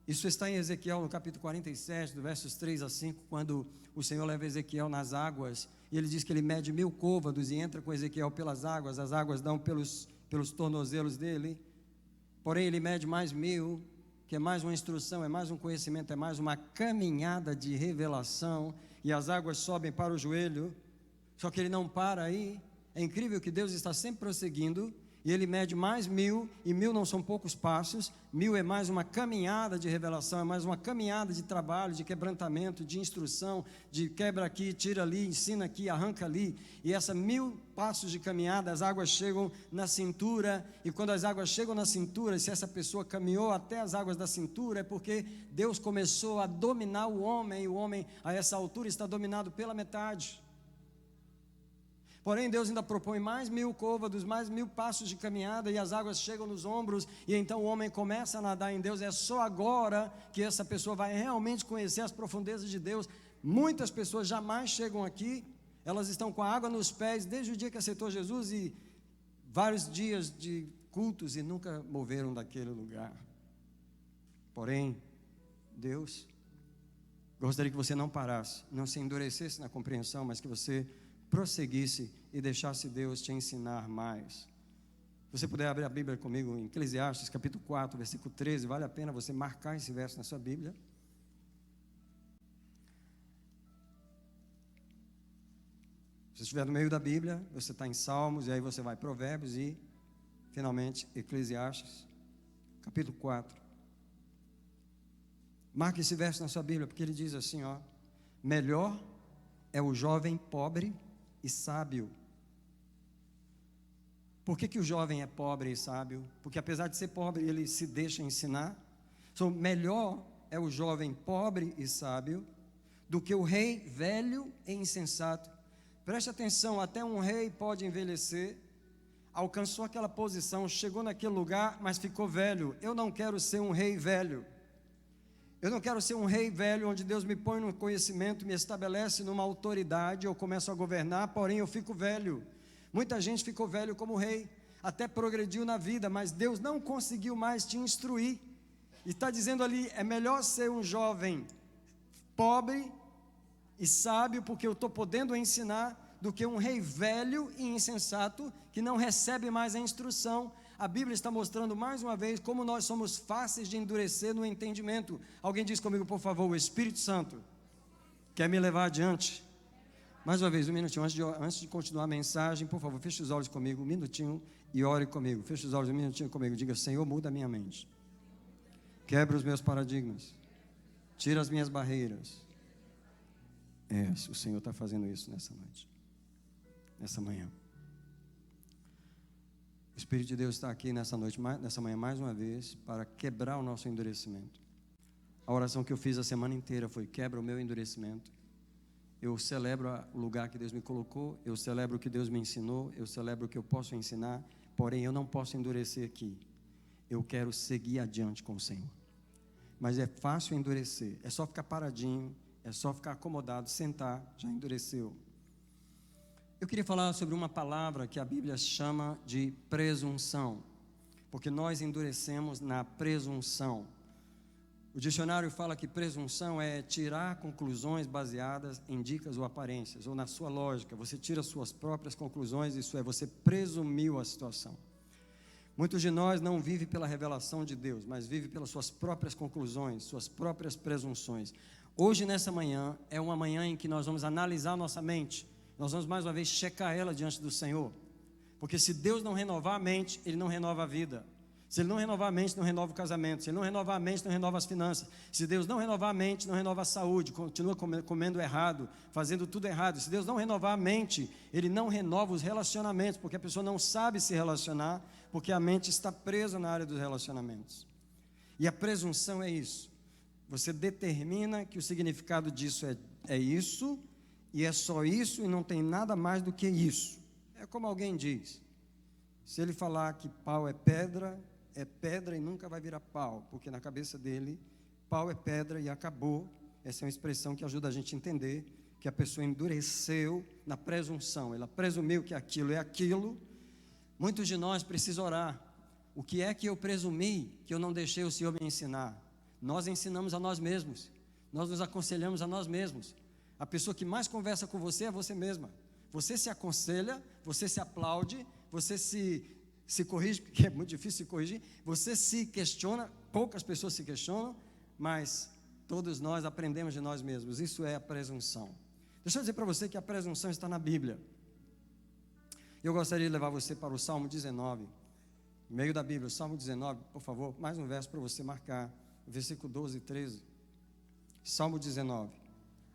Isso está em Ezequiel, no capítulo 47, do versos 3 a 5, quando o Senhor leva Ezequiel nas águas, e Ele diz que Ele mede 1000 côvados e entra com Ezequiel pelas águas, as águas dão pelos tornozelos dele, porém Ele mede mais 1000, que é mais uma instrução, é mais um conhecimento, é mais uma caminhada de revelação, e as águas sobem para o joelho. Só que ele não para aí. É incrível que Deus está sempre prosseguindo, e Ele mede mais 1000, e 1000 não são poucos passos, 1000 é mais uma caminhada de revelação, é mais uma caminhada de trabalho, de quebrantamento, de instrução, de quebra aqui, tira ali, ensina aqui, arranca ali, e essa 1000 passos de caminhada, as águas chegam na cintura, e quando as águas chegam na cintura, se essa pessoa caminhou até as águas da cintura, é porque Deus começou a dominar o homem, e o homem a essa altura está dominado pela metade. Porém, Deus ainda propõe mais 1000 côvados, mais 1000 passos de caminhada, e as águas chegam nos ombros, e então o homem começa a nadar em Deus. É só agora que essa pessoa vai realmente conhecer as profundezas de Deus. Muitas pessoas jamais chegam aqui, elas estão com a água nos pés desde o dia que aceitou Jesus, e vários dias de cultos, e nunca moveram daquele lugar. Porém, Deus gostaria que você não parasse, não se endurecesse na compreensão, mas que você prosseguisse e deixasse Deus te ensinar mais. Se você puder abrir a Bíblia comigo em Eclesiastes capítulo 4, versículo 13, vale a pena você marcar esse verso na sua Bíblia. Se você estiver no meio da Bíblia, você está em Salmos, e aí você vai Provérbios e, finalmente, Eclesiastes capítulo 4. Marque esse verso na sua Bíblia, porque ele diz assim, ó: melhor é o jovem pobre e sábio. Por que o jovem é pobre e sábio? Porque apesar de ser pobre, ele se deixa ensinar. Então, melhor é o jovem pobre e sábio do que o rei velho e insensato. Preste atenção, até um rei pode envelhecer, alcançou aquela posição, chegou naquele lugar, mas ficou velho. Eu não quero ser um rei velho. Eu não quero ser um rei velho onde Deus me põe no conhecimento, me estabelece numa autoridade, eu começo a governar, porém eu fico velho. Muita gente ficou velho como rei, até progrediu na vida, mas Deus não conseguiu mais te instruir. E está dizendo ali, é melhor ser um jovem pobre e sábio, porque eu estou podendo ensinar, do que um rei velho e insensato, que não recebe mais a instrução. A Bíblia está mostrando mais uma vez como nós somos fáceis de endurecer no entendimento. Alguém diz comigo, por favor: o Espírito Santo quer me levar adiante. Mais uma vez, um minutinho, antes de continuar a mensagem, por favor, feche os olhos comigo, um minutinho, e ore comigo. Feche os olhos um minutinho comigo, diga: Senhor, muda a minha mente, quebra os meus paradigmas, tira as minhas barreiras. O Senhor está fazendo isso nessa noite, nessa manhã. O Espírito de Deus está aqui nessa noite, nessa manhã, mais uma vez, para quebrar o nosso endurecimento. A oração que eu fiz a semana inteira foi: quebra o meu endurecimento. Eu celebro o lugar que Deus me colocou, eu celebro o que Deus me ensinou, eu celebro o que eu posso ensinar, porém eu não posso endurecer aqui. Eu quero seguir adiante com o Senhor. Mas é fácil endurecer, é só ficar paradinho, é só ficar acomodado, sentar, já endureceu. Eu queria falar sobre uma palavra que a Bíblia chama de presunção, porque nós endurecemos na presunção. O dicionário fala que presunção é tirar conclusões baseadas em dicas ou aparências, ou na sua lógica. Você tira suas próprias conclusões, isso é, você presumiu a situação. Muitos de nós não vivem pela revelação de Deus, mas vivem pelas suas próprias conclusões, suas próprias presunções. Hoje, nessa manhã, é uma manhã em que nós vamos analisar nossa mente. Nós vamos mais uma vez checar ela diante do Senhor. Porque se Deus não renovar a mente, Ele não renova a vida. Se Ele não renovar a mente, não renova o casamento. Se Ele não renovar a mente, não renova as finanças. Se Deus não renovar a mente, não renova a saúde. Continua comendo errado, fazendo tudo errado. Se Deus não renovar a mente, Ele não renova os relacionamentos, porque a pessoa não sabe se relacionar, porque a mente está presa na área dos relacionamentos. E a presunção é isso. Você determina que o significado disso é isso, e é só isso, e não tem nada mais do que isso. É como alguém diz: se ele falar que pau é pedra e nunca vai virar pau, porque na cabeça dele, pau é pedra e acabou. Essa é uma expressão que ajuda a gente a entender que a pessoa endureceu na presunção, ela presumiu que aquilo é aquilo. Muitos de nós precisam orar: o que é que eu presumi que eu não deixei o Senhor me ensinar? Nós ensinamos a nós mesmos, nós nos aconselhamos a nós mesmos. A pessoa que mais conversa com você é você mesma. Você se aconselha, você se aplaude, você se corrige, porque é muito difícil se corrigir. Você se questiona, poucas pessoas se questionam, mas todos nós aprendemos de nós mesmos. Isso é a presunção. Deixa eu dizer para você que a presunção está na Bíblia. Eu gostaria de levar você para o Salmo 19, no meio da Bíblia, o Salmo 19, por favor, mais um verso para você marcar, versículo 12 e 13. Salmo 19.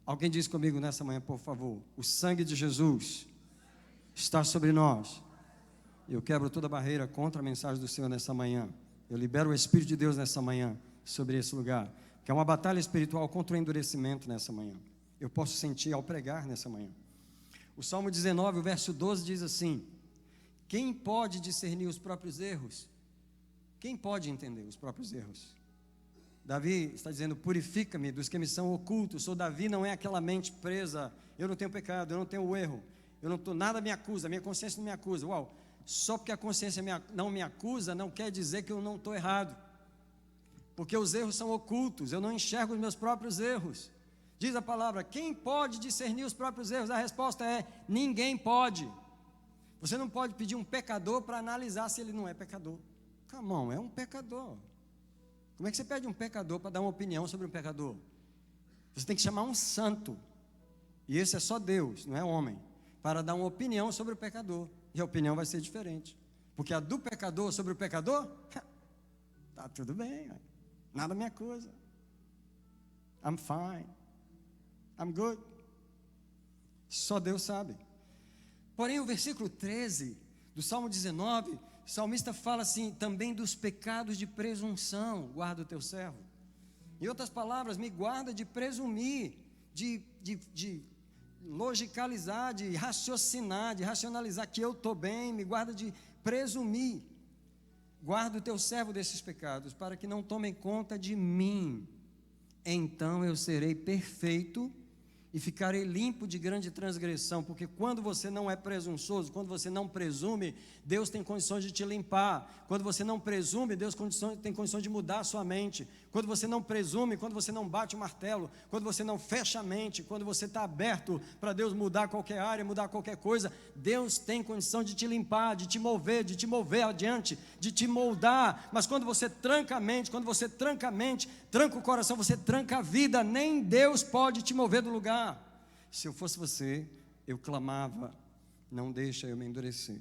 Alguém diz comigo nessa manhã, por favor: o sangue de Jesus está sobre nós. Eu quebro toda barreira contra a mensagem do Senhor nessa manhã. Eu libero o Espírito de Deus nessa manhã sobre esse lugar, que é uma batalha espiritual contra o endurecimento nessa manhã. Eu posso sentir ao pregar nessa manhã. O Salmo 19, o verso 12 diz assim: quem pode discernir os próprios erros? Quem pode entender os próprios erros? Davi está dizendo: purifica-me dos que me são ocultos. Sou Davi, não é aquela mente presa. Eu não tenho pecado, eu não tenho erro. Nada me acusa, minha consciência não me acusa. Uau, só porque a consciência não me acusa, não quer dizer que eu não estou errado. Porque os erros são ocultos, eu não enxergo os meus próprios erros. Diz a palavra: quem pode discernir os próprios erros? A resposta é: ninguém pode. Você não pode pedir um pecador para analisar se ele não é pecador. Come on, é um pecador. Como é que você pede um pecador para dar uma opinião sobre um pecador? Você tem que chamar um santo, e esse é só Deus, não é homem, para dar uma opinião sobre o pecador, e a opinião vai ser diferente, porque a do pecador sobre o pecador, tá tudo bem, nada me acusa, I'm fine, I'm good, só Deus sabe. Porém o versículo 13 do Salmo 19, o salmista fala assim: também dos pecados de presunção guarda o teu servo. Em outras palavras, me guarda de presumir, de logicalizar, de raciocinar, de racionalizar que eu estou bem. Me guarda de presumir. Guarda o teu servo desses pecados, para que não tomem conta de mim. Então eu serei perfeito e ficarei limpo de grande transgressão. Porque quando você não é presunçoso, quando você não presume, Deus tem condições de te limpar. Quando você não presume, Deus tem condições de mudar a sua mente. Quando você não presume, quando você não bate o martelo, quando você não fecha a mente, quando você está aberto para Deus mudar qualquer área, mudar qualquer coisa, Deus tem condição de te limpar, de te mover adiante, de te moldar. Mas quando você tranca a mente, tranca o coração, você tranca a vida, nem Deus pode te mover do lugar. Se eu fosse você, eu clamava: não deixa eu me endurecer,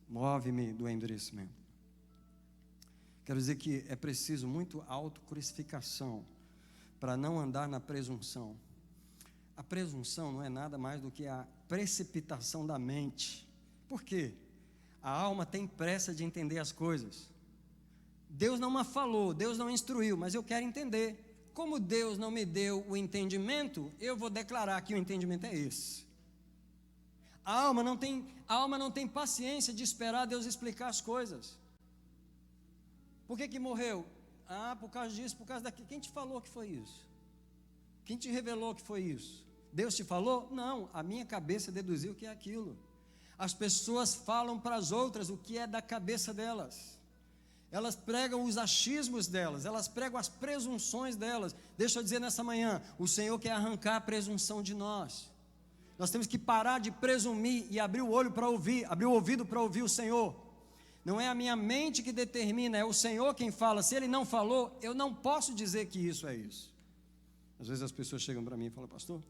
move-me do endurecimento. Quero dizer que é preciso muito autocrucificação para não andar na presunção. A presunção não é nada mais do que a precipitação da mente. Por quê? A alma tem pressa de entender as coisas. Deus não me falou, Deus não instruiu, mas eu quero entender. Como Deus não me deu o entendimento, eu vou declarar que o entendimento é esse. A alma não tem paciência de esperar Deus explicar as coisas. Por que morreu? Por causa disso, por causa daquilo. Quem te falou que foi isso? Quem te revelou que foi isso? Deus te falou? Não, a minha cabeça deduziu que é aquilo. As pessoas falam para as outras o que é da cabeça delas. Elas pregam os achismos delas, elas pregam as presunções delas. Deixa eu dizer nessa manhã: o Senhor quer arrancar a presunção de nós. Nós temos que parar de presumir e abrir o olho para ouvir, abrir o ouvido para ouvir o Senhor. Não é a minha mente que determina, é o Senhor quem fala. Se Ele não falou, eu não posso dizer que isso é isso. Às vezes as pessoas chegam para mim e falam: pastor,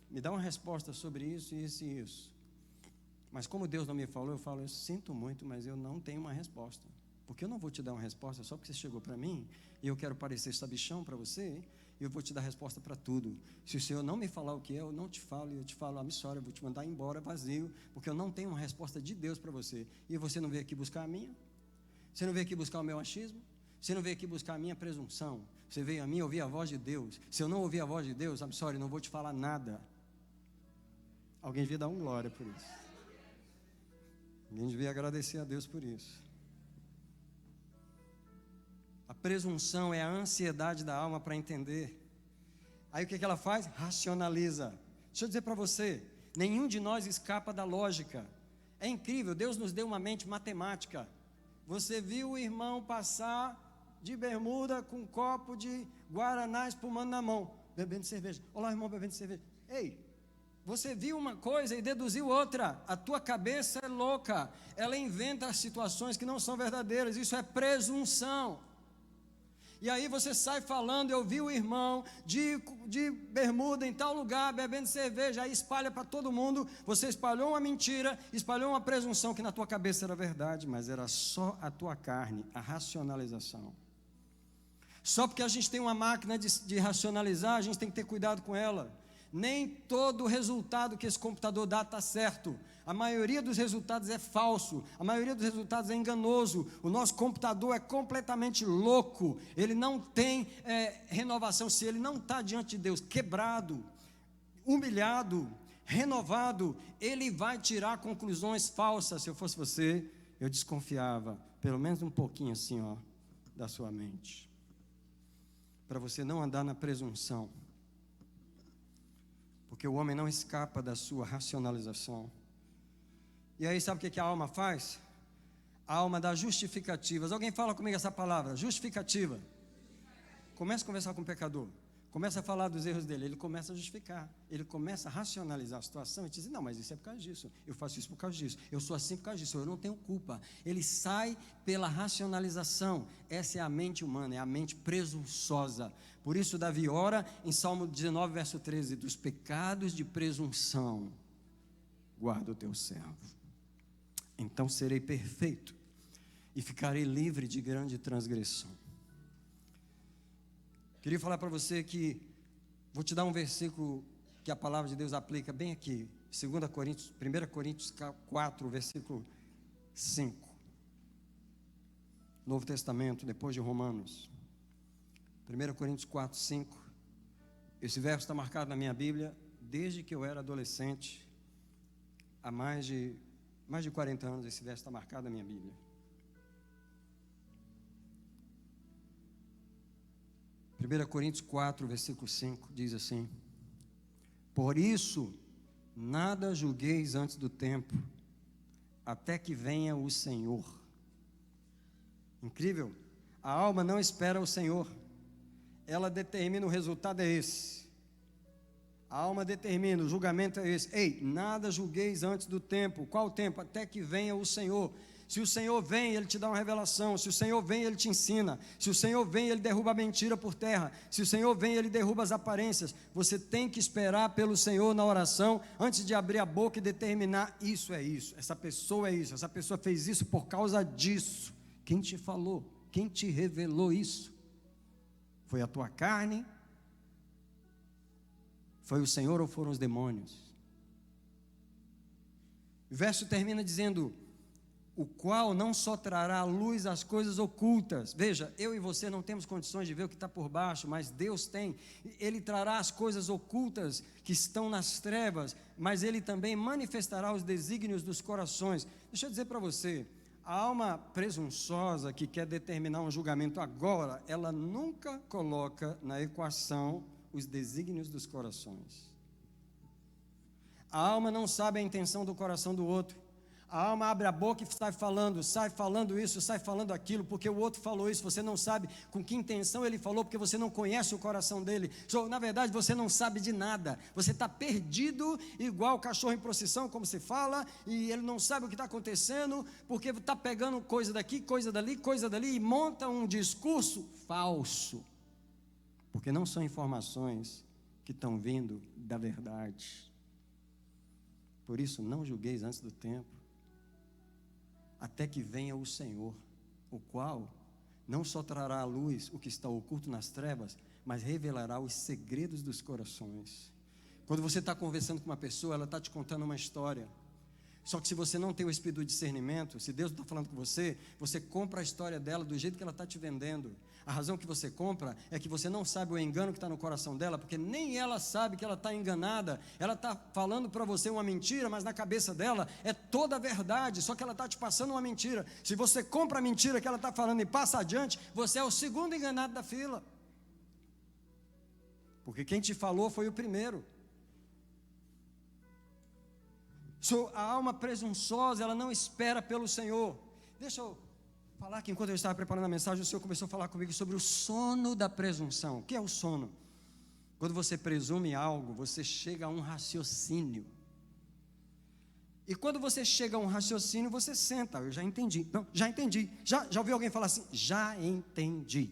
me dá uma resposta sobre isso, isso e isso. Mas como Deus não me falou, eu falo: eu sinto muito, mas eu não tenho uma resposta. Porque eu não vou te dar uma resposta só porque você chegou para mim e eu quero parecer sabichão para você, e eu vou te dar resposta para tudo. Se o Senhor não me falar o que é, eu não te falo, e eu te falo: I'm sorry, eu vou te mandar embora vazio, porque eu não tenho uma resposta de Deus para você. E você não veio aqui buscar a minha? Você não veio aqui buscar o meu achismo? Você não veio aqui buscar a minha presunção? Você veio a mim ouvir a voz de Deus. Se eu não ouvir a voz de Deus, I'm sorry, não vou te falar nada. Alguém devia dar um glória por isso. Alguém devia agradecer a Deus por isso. A presunção é a ansiedade da alma para entender. Aí o que ela faz? Racionaliza. Deixa eu dizer para você: nenhum de nós escapa da lógica. É incrível, Deus nos deu uma mente matemática. Você viu o irmão passar de bermuda com um copo de guaraná espumando na mão, bebendo cerveja. Olá, irmão, bebendo cerveja. Ei, você viu uma coisa e deduziu outra. A tua cabeça é louca. Ela inventa situações que não são verdadeiras. Isso é presunção. E aí você sai falando, eu vi o irmão de bermuda em tal lugar, bebendo cerveja, aí espalha para todo mundo, você espalhou uma mentira, espalhou uma presunção que na tua cabeça era verdade, mas era só a tua carne, a racionalização. Só porque a gente tem uma máquina de racionalizar, a gente tem que ter cuidado com ela. Nem todo resultado que esse computador dá está certo. A maioria dos resultados é falso, a maioria dos resultados é enganoso. O nosso computador é completamente louco, ele não tem renovação. Se ele não está diante de Deus, quebrado, humilhado, renovado, ele vai tirar conclusões falsas. Se eu fosse você, eu desconfiava, pelo menos um pouquinho assim, ó, da sua mente, para você não andar na presunção, porque o homem não escapa da sua racionalização. E aí sabe o que a alma faz? A alma dá justificativas. Alguém fala comigo essa palavra, justificativa. Começa a conversar com o pecador, começa a falar dos erros dele, ele começa a justificar, ele começa a racionalizar a situação e diz, não, mas isso é por causa disso, eu faço isso por causa disso, eu sou assim por causa disso, eu não tenho culpa. Ele sai pela racionalização. Essa é a mente humana, é a mente presunçosa. Por isso Davi ora em Salmo 19, verso 13, dos pecados de presunção guarda o teu servo, então serei perfeito e ficarei livre de grande transgressão. Queria falar para você que, vou te dar um versículo que a palavra de Deus aplica bem aqui, 1 Coríntios 4, versículo 5, Novo Testamento, depois de Romanos. 1 Coríntios 4, 5, esse verso está marcado na minha Bíblia, desde que eu era adolescente, há mais de 40 anos, esse verso está marcado na minha Bíblia. 1 Coríntios 4, versículo 5, diz assim: por isso, nada julgueis antes do tempo, até que venha o Senhor. Incrível, a alma não espera o Senhor, ela determina, o resultado é esse. A alma determina, o julgamento é esse. Ei, nada julgueis antes do tempo. Qual o tempo? Até que venha o Senhor. Se o Senhor vem, Ele te dá uma revelação. Se o Senhor vem, Ele te ensina. Se o Senhor vem, Ele derruba a mentira por terra. Se o Senhor vem, Ele derruba as aparências. Você tem que esperar pelo Senhor na oração, antes de abrir a boca e determinar, isso é isso, essa pessoa é isso, essa pessoa fez isso por causa disso. Quem te falou? Quem te revelou isso? Foi a tua carne? Foi o Senhor ou foram os demônios? O verso termina dizendo, o qual não só trará à luz as coisas ocultas. Veja, eu e você não temos condições de ver o que está por baixo, mas Deus tem. Ele trará as coisas ocultas que estão nas trevas, mas Ele também manifestará os desígnios dos corações. Deixa eu dizer para você, a alma presunçosa que quer determinar um julgamento agora, ela nunca coloca na equação os desígnios dos corações. A alma não sabe a intenção do coração do outro. A alma abre a boca e sai falando isso, sai falando aquilo, porque o outro falou isso. Você não sabe com que intenção ele falou, porque você não conhece o coração dele. Na verdade, você não sabe de nada. Você está perdido, igual o cachorro em procissão, como se fala, e ele não sabe o que está acontecendo, porque está pegando coisa daqui, coisa dali, e monta um discurso falso, porque não são informações que estão vindo da verdade. Por isso, não julgueis antes do tempo, até que venha o Senhor, o qual não só trará à luz o que está oculto nas trevas, mas revelará os segredos dos corações. Quando você está conversando com uma pessoa, ela está te contando uma história. Só que se você não tem o espírito do discernimento, se Deus não está falando com você, você compra a história dela do jeito que ela está te vendendo. A razão que você compra é que você não sabe o engano que está no coração dela, porque nem ela sabe que ela está enganada. Ela está falando para você uma mentira, mas na cabeça dela é toda a verdade, só que ela está te passando uma mentira. Se você compra a mentira que ela está falando e passa adiante, você é o segundo enganado da fila, porque quem te falou foi o primeiro. A alma presunçosa, ela não espera pelo Senhor. Deixa eu falar que enquanto eu estava preparando a mensagem, o Senhor começou a falar comigo sobre o sono da presunção. O que é o sono? Quando você presume algo, você chega a um raciocínio. E quando você chega a um raciocínio, você senta. Eu já entendi. Não, já entendi. Já ouviu alguém falar assim? Já entendi.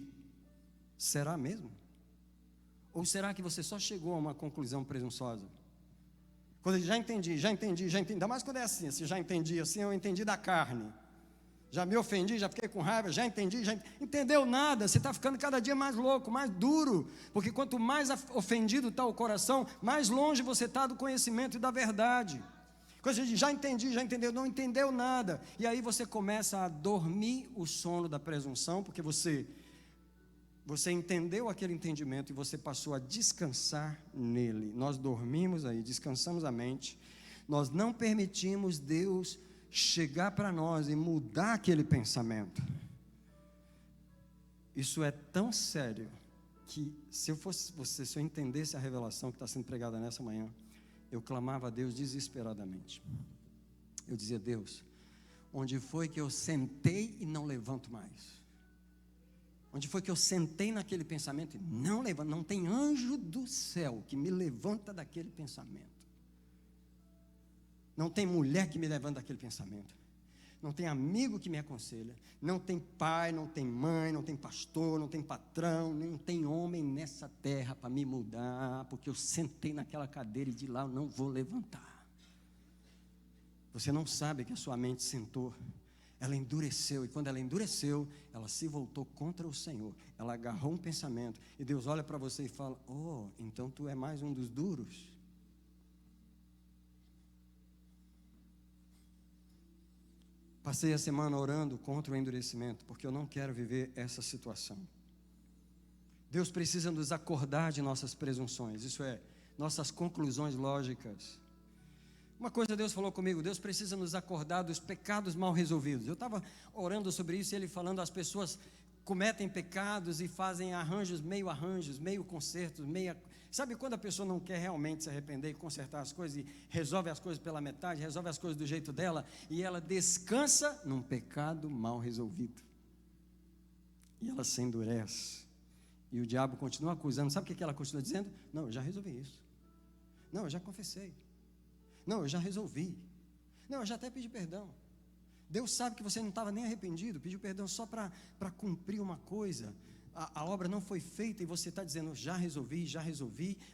Será mesmo? Ou será que você só chegou a uma conclusão presunçosa? Quando eu já entendi, ainda mais quando é assim, se já entendi assim, eu entendi da carne. Já me ofendi, já fiquei com raiva, já entendi, entendeu nada, você está ficando cada dia mais louco, mais duro, porque quanto mais ofendido está o coração, mais longe você está do conhecimento e da verdade. Quando você diz, já entendi, já entendeu, não entendeu nada, e aí você começa a dormir o sono da presunção, porque você entendeu aquele entendimento e você passou a descansar nele. Nós dormimos aí, descansamos a mente, nós não permitimos Deus chegar para nós e mudar aquele pensamento. Isso é tão sério que se eu fosse você, se eu entendesse a revelação que está sendo pregada nessa manhã, eu clamava a Deus desesperadamente. Eu dizia, Deus, onde foi que eu sentei e não levanto mais? Onde foi que eu sentei naquele pensamento e não levanto? Não tem anjo do céu que me levanta daquele pensamento. Não tem mulher que me levanta daquele pensamento. Não tem amigo que me aconselha. Não tem pai, não tem mãe, não tem pastor, não tem patrão, não tem homem nessa terra para me mudar, porque eu sentei naquela cadeira e de lá eu não vou levantar. Você não sabe que a sua mente sentou. Ela endureceu, e quando ela endureceu, ela se voltou contra o Senhor. Ela agarrou um pensamento, e Deus olha para você e fala, oh, então tu é mais um dos duros. Passei a semana orando contra o endurecimento, porque eu não quero viver essa situação. Deus precisa nos acordar de nossas presunções, isso é, nossas conclusões lógicas. Uma coisa Deus falou comigo, Deus precisa nos acordar dos pecados mal resolvidos. Eu estava orando sobre isso e Ele falando, as pessoas cometem pecados e fazem arranjos, meio consertos, Sabe quando a pessoa não quer realmente se arrepender e consertar as coisas e resolve as coisas pela metade, resolve as coisas do jeito dela e ela descansa num pecado mal resolvido. E ela se endurece. E o diabo continua acusando. Sabe o que ela continua dizendo? Não, eu já resolvi isso. Não, eu já confessei. Não, eu já resolvi. Não, eu já até pedi perdão. Deus sabe que você não estava nem arrependido, pediu perdão só para cumprir uma coisa. A obra não foi feita e você está dizendo, já resolvi.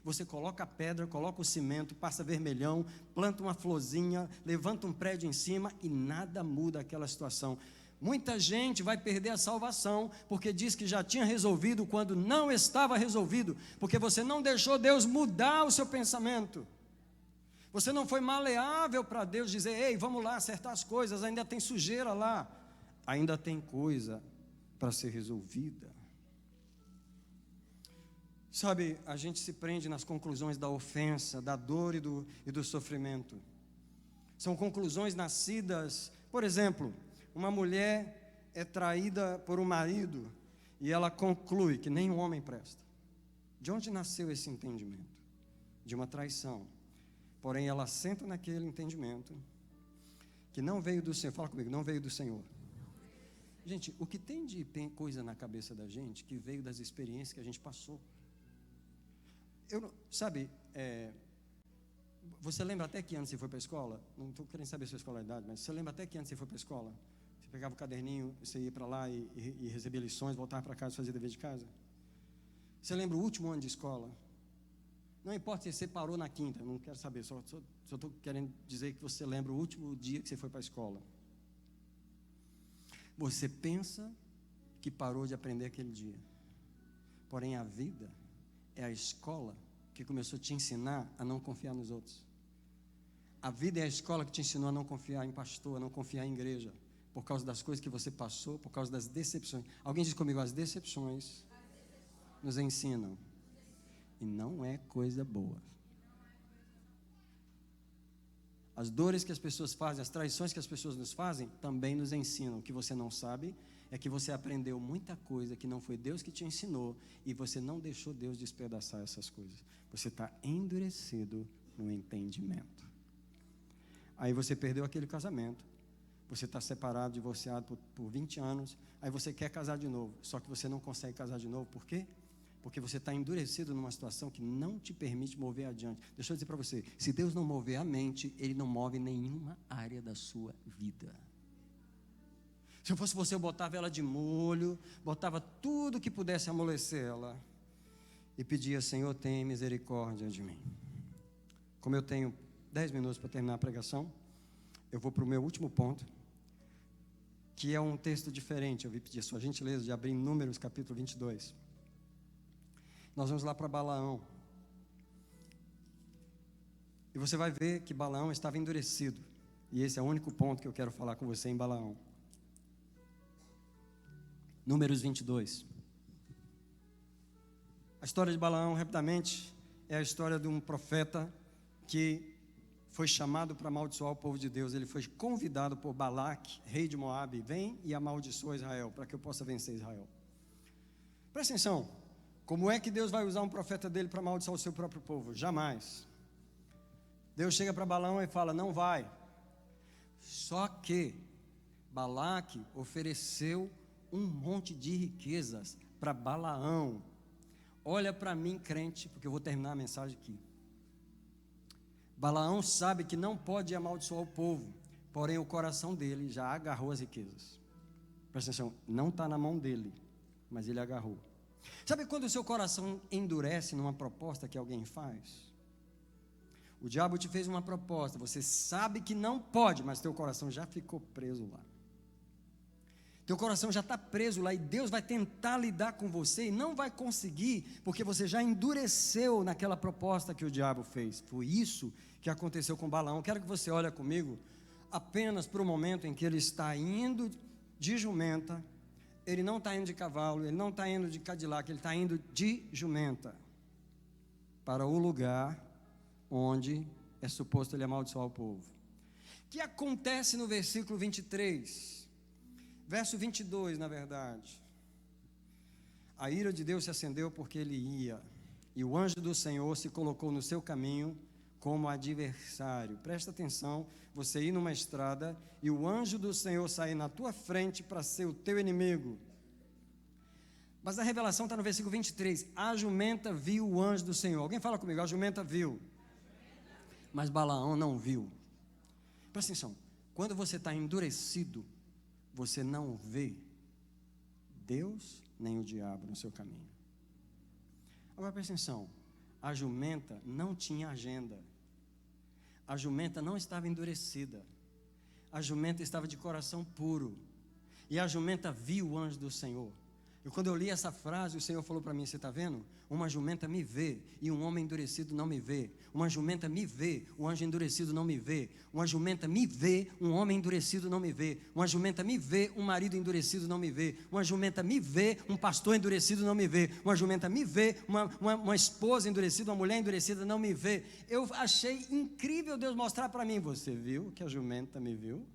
Você coloca a pedra, coloca o cimento, passa vermelhão, planta uma florzinha, levanta um prédio em cima e nada muda aquela situação. Muita gente vai perder a salvação porque diz que já tinha resolvido quando não estava resolvido, porque você não deixou Deus mudar o seu pensamento. Você não foi maleável para Deus dizer, ei, vamos lá acertar as coisas, ainda tem sujeira lá, ainda tem coisa para ser resolvida. Sabe, a gente se prende nas conclusões da ofensa, da dor e do sofrimento. São conclusões nascidas, por exemplo, uma mulher é traída por um marido e ela conclui que nem um homem presta. De onde nasceu esse entendimento? De uma traição. Porém, ela senta naquele entendimento que não veio do Senhor. Fala comigo, não veio do Senhor. Gente, o que tem de coisa na cabeça da gente que veio das experiências que a gente passou. Você lembra até que ano você foi para a escola? Não estou querendo saber a sua escolaridade, mas você lembra até que ano você foi para a escola? Você pegava o caderninho, você ia para lá e recebia lições, voltava para casa e fazia dever de casa? Você lembra o último ano de escola? Não importa se você parou na quinta, não quero saber, só estou querendo dizer que você lembra o último dia que você foi para a escola. Você pensa que parou de aprender aquele dia, porém a vida é a escola que começou a te ensinar a não confiar nos outros. A vida é a escola que te ensinou a não confiar em pastor, a não confiar em igreja, por causa das coisas que você passou, por causa das decepções. Alguém diz comigo, as decepções nos ensinam. E não é coisa boa. As dores que as pessoas fazem, as traições que as pessoas nos fazem, também nos ensinam. O que você não sabe é que você aprendeu muita coisa que não foi Deus que te ensinou e você não deixou Deus despedaçar essas coisas. Você está endurecido no entendimento. Aí você perdeu aquele casamento, você está separado, divorciado por 20 anos, aí você quer casar de novo, só que você não consegue casar de novo, por quê? Porque você está endurecido numa situação que não te permite mover adiante. Deixa eu dizer para você, se Deus não mover a mente, Ele não move nenhuma área da sua vida. Se eu fosse você, eu botava ela de molho, botava tudo que pudesse amolecer ela e pedia: Senhor, tenha misericórdia de mim. Como eu tenho 10 minutos para terminar a pregação, eu vou para o meu último ponto, que é um texto diferente. Eu vou pedir a sua gentileza de abrir em Números capítulo 22. Nós vamos lá para Balaão. E você vai ver que Balaão estava endurecido. E esse é o único ponto que eu quero falar com você em Balaão. Números 22. A história de Balaão, rapidamente, é a história de um profeta que foi chamado para amaldiçoar o povo de Deus. Ele foi convidado por Balaque, rei de Moabe: vem e amaldiçoa Israel, para que eu possa vencer Israel. Presta atenção, como é que Deus vai usar um profeta dele para amaldiçoar o seu próprio povo? Jamais. Deus chega para Balaão e fala: não vai. Só que Balaque ofereceu um monte de riquezas para Balaão. Olha para mim, crente, porque eu vou terminar a mensagem aqui. Balaão sabe que não pode amaldiçoar o povo, porém o coração dele já agarrou as riquezas. Presta atenção, não está na mão dele, mas ele agarrou. Sabe quando o seu coração endurece numa proposta que alguém faz? O diabo te fez uma proposta, você sabe que não pode, mas teu coração já ficou preso lá. Teu coração já está preso lá e Deus vai tentar lidar com você e não vai conseguir, porque você já endureceu naquela proposta que o diabo fez. Foi isso que aconteceu com Balaão. Quero que você olhe comigo apenas para o momento em que ele está indo de jumenta. Ele não está indo de cavalo, ele não está indo de Cadillac, ele está indo de jumenta para o lugar onde é suposto ele amaldiçoar o povo. O que acontece no versículo 23? Verso 22, na verdade. A ira de Deus se acendeu porque ele ia, e o anjo do Senhor se colocou no seu caminho como adversário. Presta atenção, você ir numa estrada e o anjo do Senhor sair na tua frente para ser o teu inimigo. Mas a revelação está no versículo 23. A jumenta viu o anjo do Senhor. Alguém fala comigo: a jumenta viu. Mas Balaão não viu. Presta atenção, quando você está endurecido, você não vê Deus nem o diabo no seu caminho. Agora presta atenção, a jumenta não tinha agenda. A jumenta não estava endurecida. A jumenta estava de coração puro. E a jumenta viu o anjo do Senhor. E quando eu li essa frase, o Senhor falou para mim: você está vendo? Uma jumenta me vê e um homem endurecido não me vê. Uma jumenta me vê, um anjo endurecido não me vê. Uma jumenta me vê, um homem endurecido não me vê. Uma jumenta me vê, um marido endurecido não me vê. Uma jumenta me vê, um pastor endurecido não me vê. Uma jumenta me vê, uma esposa endurecida, uma mulher endurecida não me vê. Eu achei incrível Deus mostrar para mim: você viu que a jumenta me viu?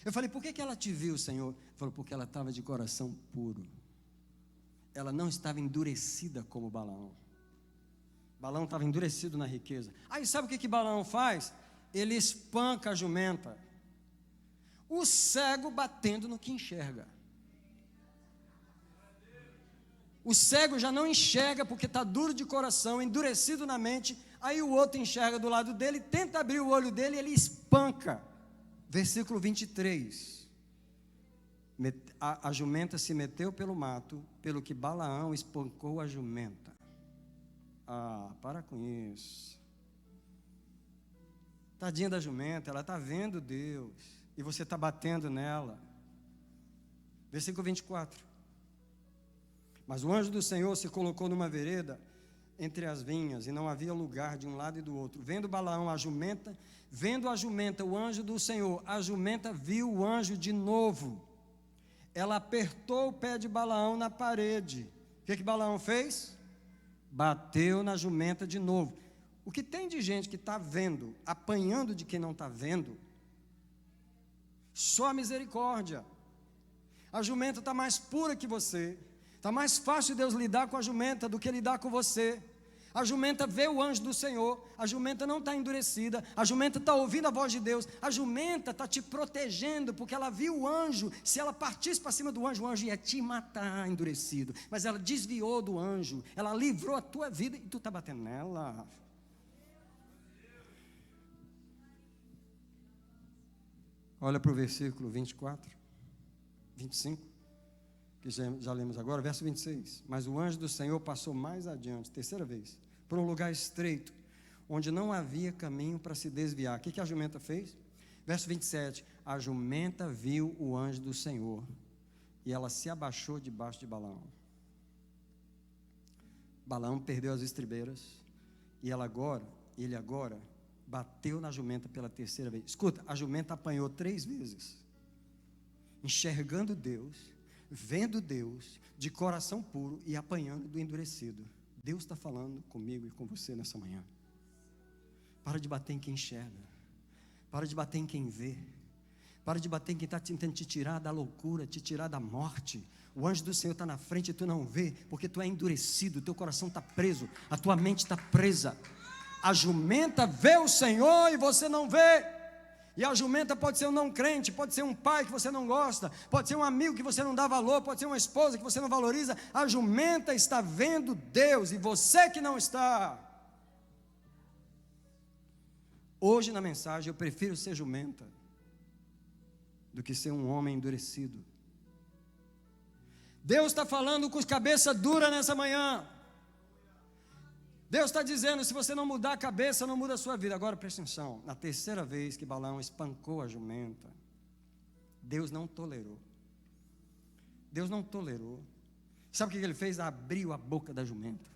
Eu falei: por que ela te viu, Senhor? Ele falou: porque ela estava de coração puro. Ela não estava endurecida como Balaão. Balaão estava endurecido na riqueza. Aí sabe o que Balaão faz? Ele espanca a jumenta. O cego batendo no que enxerga. O cego já não enxerga porque está duro de coração, endurecido na mente. Aí o outro enxerga do lado dele, tenta abrir o olho dele e ele espanca. Versículo 23. A jumenta se meteu pelo mato, pelo que Balaão espancou a jumenta. Ah, para com isso. Tadinha da jumenta, ela está vendo Deus, e você está batendo nela. Versículo 24. Mas o anjo do Senhor se colocou numa vereda entre as vinhas, e não havia lugar de um lado e do outro. Vendo Balaão a jumenta, o anjo do Senhor, a jumenta viu o anjo de novo. Ela apertou o pé de Balaão na parede. O que Balaão fez? Bateu na jumenta de novo. O que tem de gente que está vendo, apanhando de quem não está vendo, só a misericórdia. A jumenta está mais pura que você. Está mais fácil Deus lidar com a jumenta do que lidar com você. A jumenta vê o anjo do Senhor, a jumenta não está endurecida, a jumenta está ouvindo a voz de Deus, a jumenta está te protegendo, porque ela viu o anjo. Se ela partisse para cima do anjo, o anjo ia te matar endurecido, mas ela desviou do anjo, ela livrou a tua vida e tu está batendo nela. Olha para o versículo 24. 25, que já lemos agora, verso 26. Mas o anjo do Senhor passou mais adiante, terceira vez, por um lugar estreito, onde não havia caminho para se desviar. O que a jumenta fez? Verso 27, a jumenta viu o anjo do Senhor, e ela se abaixou debaixo de Balaão. Balaão perdeu as estribeiras, e ele agora bateu na jumenta pela terceira vez. Escuta, a jumenta apanhou 3 vezes, enxergando Deus, vendo Deus, de coração puro e apanhando do endurecido. Deus está falando comigo e com você nessa manhã. Para de bater em quem enxerga, para de bater em quem vê, para de bater em quem está tentando te tirar da loucura, te tirar da morte. O anjo do Senhor está na frente e tu não vê, porque tu é endurecido, teu coração está preso, a tua mente está presa. A jumenta vê o Senhor e você não vê. E a jumenta pode ser um não crente, pode ser um pai que você não gosta, pode ser um amigo que você não dá valor, pode ser uma esposa que você não valoriza. A jumenta está vendo Deus e você que não está. Hoje na mensagem eu prefiro ser jumenta do que ser um homem endurecido. Deus está falando com os cabeça dura nessa manhã. Deus está dizendo, se você não mudar a cabeça, não muda a sua vida. Agora presta atenção, na terceira vez que Balaão espancou a jumenta, Deus não tolerou. Deus não tolerou. Sabe o que ele fez? Abriu a boca da jumenta.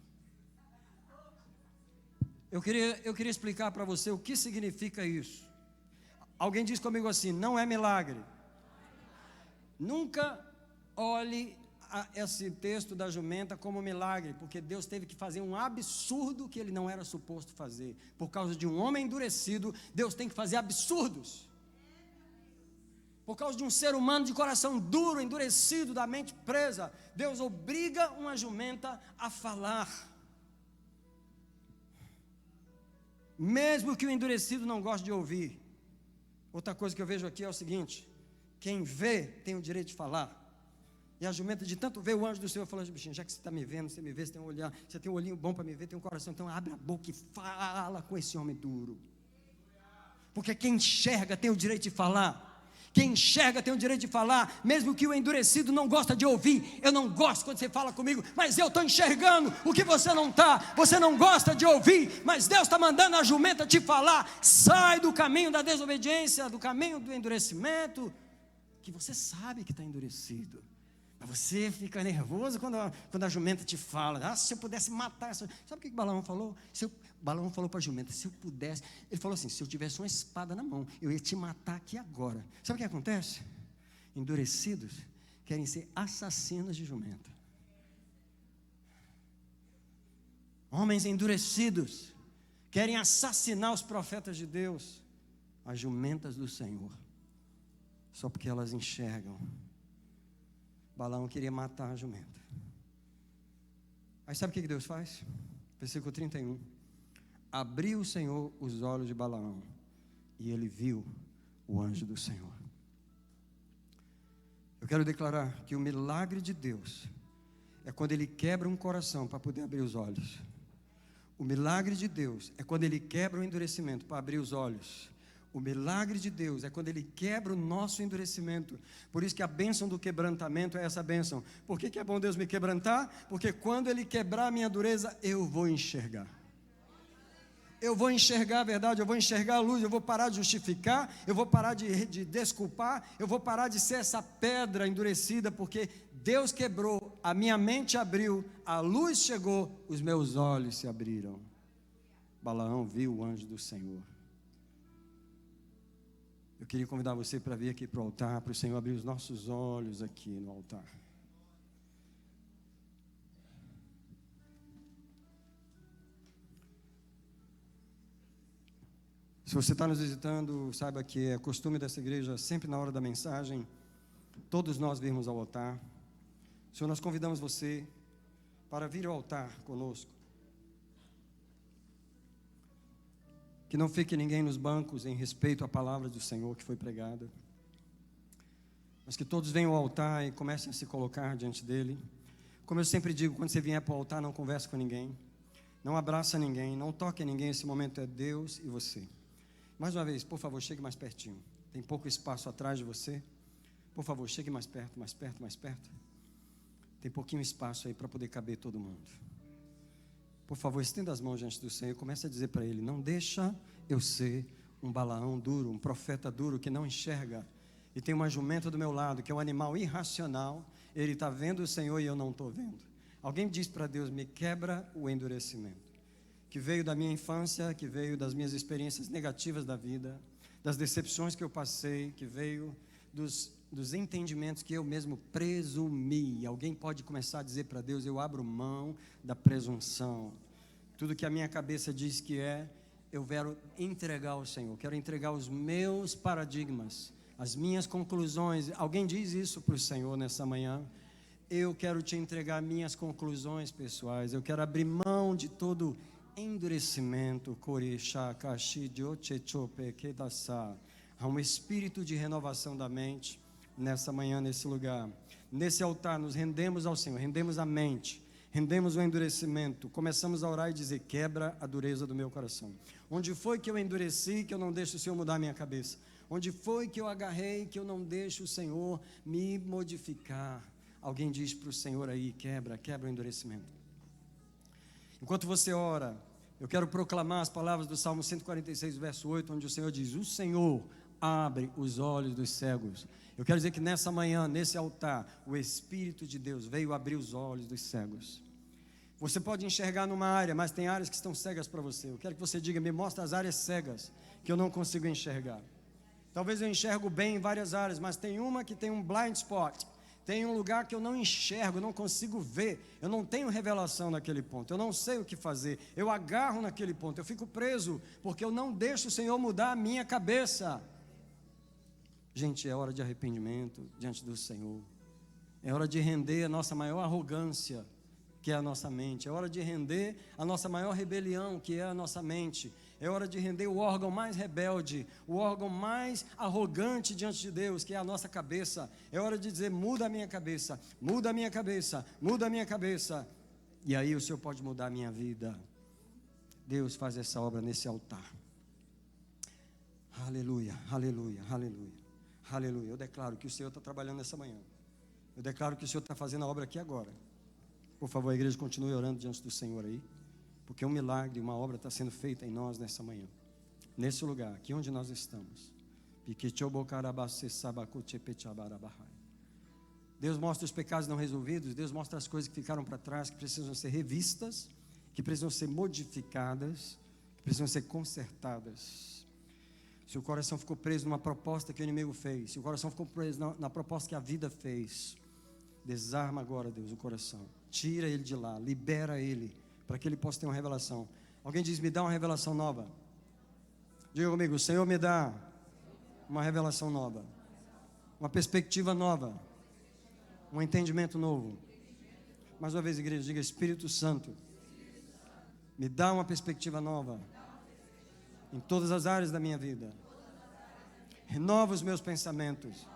Eu queria explicar para você o que significa isso. Alguém diz comigo assim, não é milagre. Nunca olhe esse texto da jumenta como milagre, porque Deus teve que fazer um absurdo que ele não era suposto fazer. Por causa de um homem endurecido, Deus tem que fazer absurdos. Por causa de um ser humano de coração duro, endurecido, da mente presa, Deus obriga uma jumenta a falar. Mesmo que o endurecido não goste de ouvir. Outra coisa que eu vejo aqui é o seguinte: quem vê tem o direito de falar. E a jumenta de tanto ver o anjo do Senhor falou assim, bichinho, já que você está me vendo, você me vê, você tem um olhar, você tem um olhinho bom para me ver, tem um coração, então abre a boca e fala com esse homem duro. Porque quem enxerga tem o direito de falar. Quem enxerga tem o direito de falar, mesmo que o endurecido não gosta de ouvir. Eu não gosto quando você fala comigo, mas eu estou enxergando o que você não está. Você não gosta de ouvir, mas Deus está mandando a jumenta te falar. Sai do caminho da desobediência, do caminho do endurecimento, que você sabe que está endurecido. Mas você fica nervoso quando a jumenta te fala, se eu pudesse matar essa... Sabe o que Balaão falou? Balaão falou para a jumenta, se eu pudesse... Ele falou assim, se eu tivesse uma espada na mão, eu ia te matar aqui agora. Sabe o que acontece? Endurecidos querem ser assassinos de jumenta. Homens endurecidos querem assassinar os profetas de Deus, as jumentas do Senhor, só porque elas enxergam. Balaão queria matar a jumenta. Aí sabe o que Deus faz? Versículo 31. Abriu o Senhor os olhos de Balaão, e ele viu o anjo do Senhor. Eu quero declarar que o milagre de Deus é quando Ele quebra um coração para poder abrir os olhos. O milagre de Deus é quando Ele quebra o endurecimento para abrir os olhos. O milagre de Deus é quando Ele quebra o nosso endurecimento. Por isso que a bênção do quebrantamento é essa bênção. Por que é bom Deus me quebrantar? Porque quando Ele quebrar a minha dureza, eu vou enxergar. Eu vou enxergar a verdade, eu vou enxergar a luz, eu vou parar de justificar, eu vou parar de desculpar, eu vou parar de ser essa pedra endurecida, porque Deus quebrou, a minha mente abriu, a luz chegou, os meus olhos se abriram. Balaão viu o anjo do Senhor. Eu queria convidar você para vir aqui para o altar, para o Senhor abrir os nossos olhos aqui no altar. Se você está nos visitando, saiba que é costume dessa igreja, sempre na hora da mensagem, todos nós virmos ao altar. Senhor, nós convidamos você para vir ao altar conosco. Que não fique ninguém nos bancos em respeito à palavra do Senhor que foi pregada. Mas que todos venham ao altar e comecem a se colocar diante dele. Como eu sempre digo, quando você vier para o altar, não converse com ninguém. Não abraça ninguém, não toque ninguém. Esse momento é Deus e você. Mais uma vez, por favor, chegue mais pertinho. Tem pouco espaço atrás de você. Por favor, chegue mais perto, mais perto, mais perto. Tem pouquinho espaço aí para poder caber todo mundo. Por favor, estenda as mãos diante do Senhor e comece a dizer para Ele: não deixa eu ser um Balaão duro, um profeta duro que não enxerga. E tem uma jumenta do meu lado, que é um animal irracional. Ele está vendo o Senhor e eu não estou vendo. Alguém diz para Deus: me quebra o endurecimento. Que veio da minha infância, que veio das minhas experiências negativas da vida, das decepções que eu passei, que veio dos entendimentos que eu mesmo presumi. Alguém pode começar a dizer para Deus: eu abro mão da presunção. Tudo que a minha cabeça diz que eu quero entregar ao Senhor. Quero entregar os meus paradigmas, as minhas conclusões. Alguém diz isso para o Senhor nessa manhã? Eu quero te entregar minhas conclusões pessoais. Eu quero abrir mão de todo endurecimento. Há um espírito de renovação da mente nessa manhã, nesse lugar. Nesse altar nos rendemos ao Senhor, rendemos a mente, rendemos o endurecimento. Começamos a orar e dizer: quebra a dureza do meu coração. Onde foi que eu endureci, que eu não deixo o Senhor mudar a minha cabeça? Onde foi que eu agarrei, que eu não deixo o Senhor me modificar? Alguém diz para o Senhor aí: quebra o endurecimento. Enquanto você ora, eu quero proclamar as palavras do Salmo 146, verso 8, onde o Senhor diz: o Senhor abre os olhos dos cegos. Eu quero dizer que nessa manhã, nesse altar, o Espírito de Deus veio abrir os olhos dos cegos. Você pode enxergar numa área, mas tem áreas que estão cegas para você. Eu quero que você diga: me mostra as áreas cegas que eu não consigo enxergar. Talvez eu enxergo bem em várias áreas, mas tem uma que tem um blind spot. Tem um lugar que eu não enxergo, eu não consigo ver. Eu não tenho revelação naquele ponto. Eu não sei o que fazer. Eu agarro naquele ponto. Eu fico preso porque eu não deixo o Senhor mudar a minha cabeça. Gente, é hora de arrependimento diante do Senhor. É hora de render a nossa maior arrogância, que é a nossa mente. É hora de render a nossa maior rebelião, que é a nossa mente. É hora de render o órgão mais rebelde, o órgão mais arrogante diante de Deus, que é a nossa cabeça. É hora de dizer: muda a minha cabeça, muda a minha cabeça, muda a minha cabeça. E aí o Senhor pode mudar a minha vida. Deus faz essa obra nesse altar. Aleluia, aleluia, aleluia, aleluia. Eu declaro que o Senhor está trabalhando nessa manhã. Eu declaro que o Senhor está fazendo a obra aqui agora. Por favor, a igreja continue orando diante do Senhor aí, porque um milagre, uma obra está sendo feita em nós nessa manhã, nesse lugar, aqui onde nós estamos. Deus mostra os pecados não resolvidos. Deus mostra as coisas que ficaram para trás, que precisam ser revistas, que precisam ser modificadas, que precisam ser consertadas. Se o coração ficou preso numa proposta que o inimigo fez, se o coração ficou preso na proposta que a vida fez, desarma agora, Deus, o coração. Tira ele de lá, libera ele, para que ele possa ter uma revelação. Alguém diz: me dá uma revelação nova. Diga comigo: o Senhor me dá uma revelação nova, uma perspectiva nova, um entendimento novo. Mais uma vez, igreja, diga: Espírito Santo, me dá uma perspectiva nova em todas as áreas da minha vida. Renova os meus pensamentos,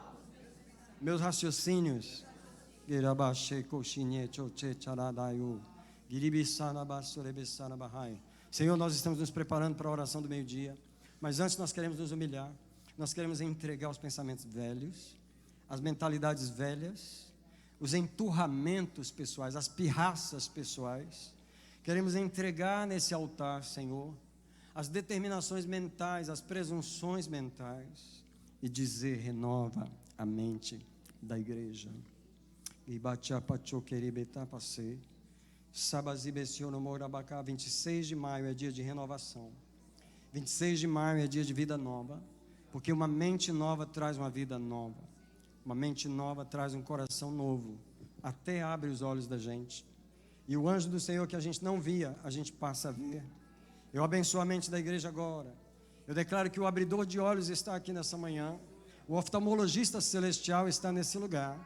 meus raciocínios. Senhor, nós estamos nos preparando para a oração do meio-dia, mas antes nós queremos nos humilhar. Nós queremos entregar os pensamentos velhos, as mentalidades velhas, os enturramentos pessoais, as pirraças pessoais. Queremos entregar nesse altar, Senhor, as determinações mentais, as presunções mentais, e dizer: renova a mente da igreja. 26 de maio é dia de renovação. 26 de maio é dia de vida nova, porque uma mente nova traz uma vida nova. Uma mente nova traz um coração novo, até abre os olhos da gente. E o anjo do Senhor que a gente não via, a gente passa a ver. Eu abençoo a mente da igreja agora. Eu declaro que o abridor de olhos está aqui nessa manhã. O oftalmologista celestial está nesse lugar.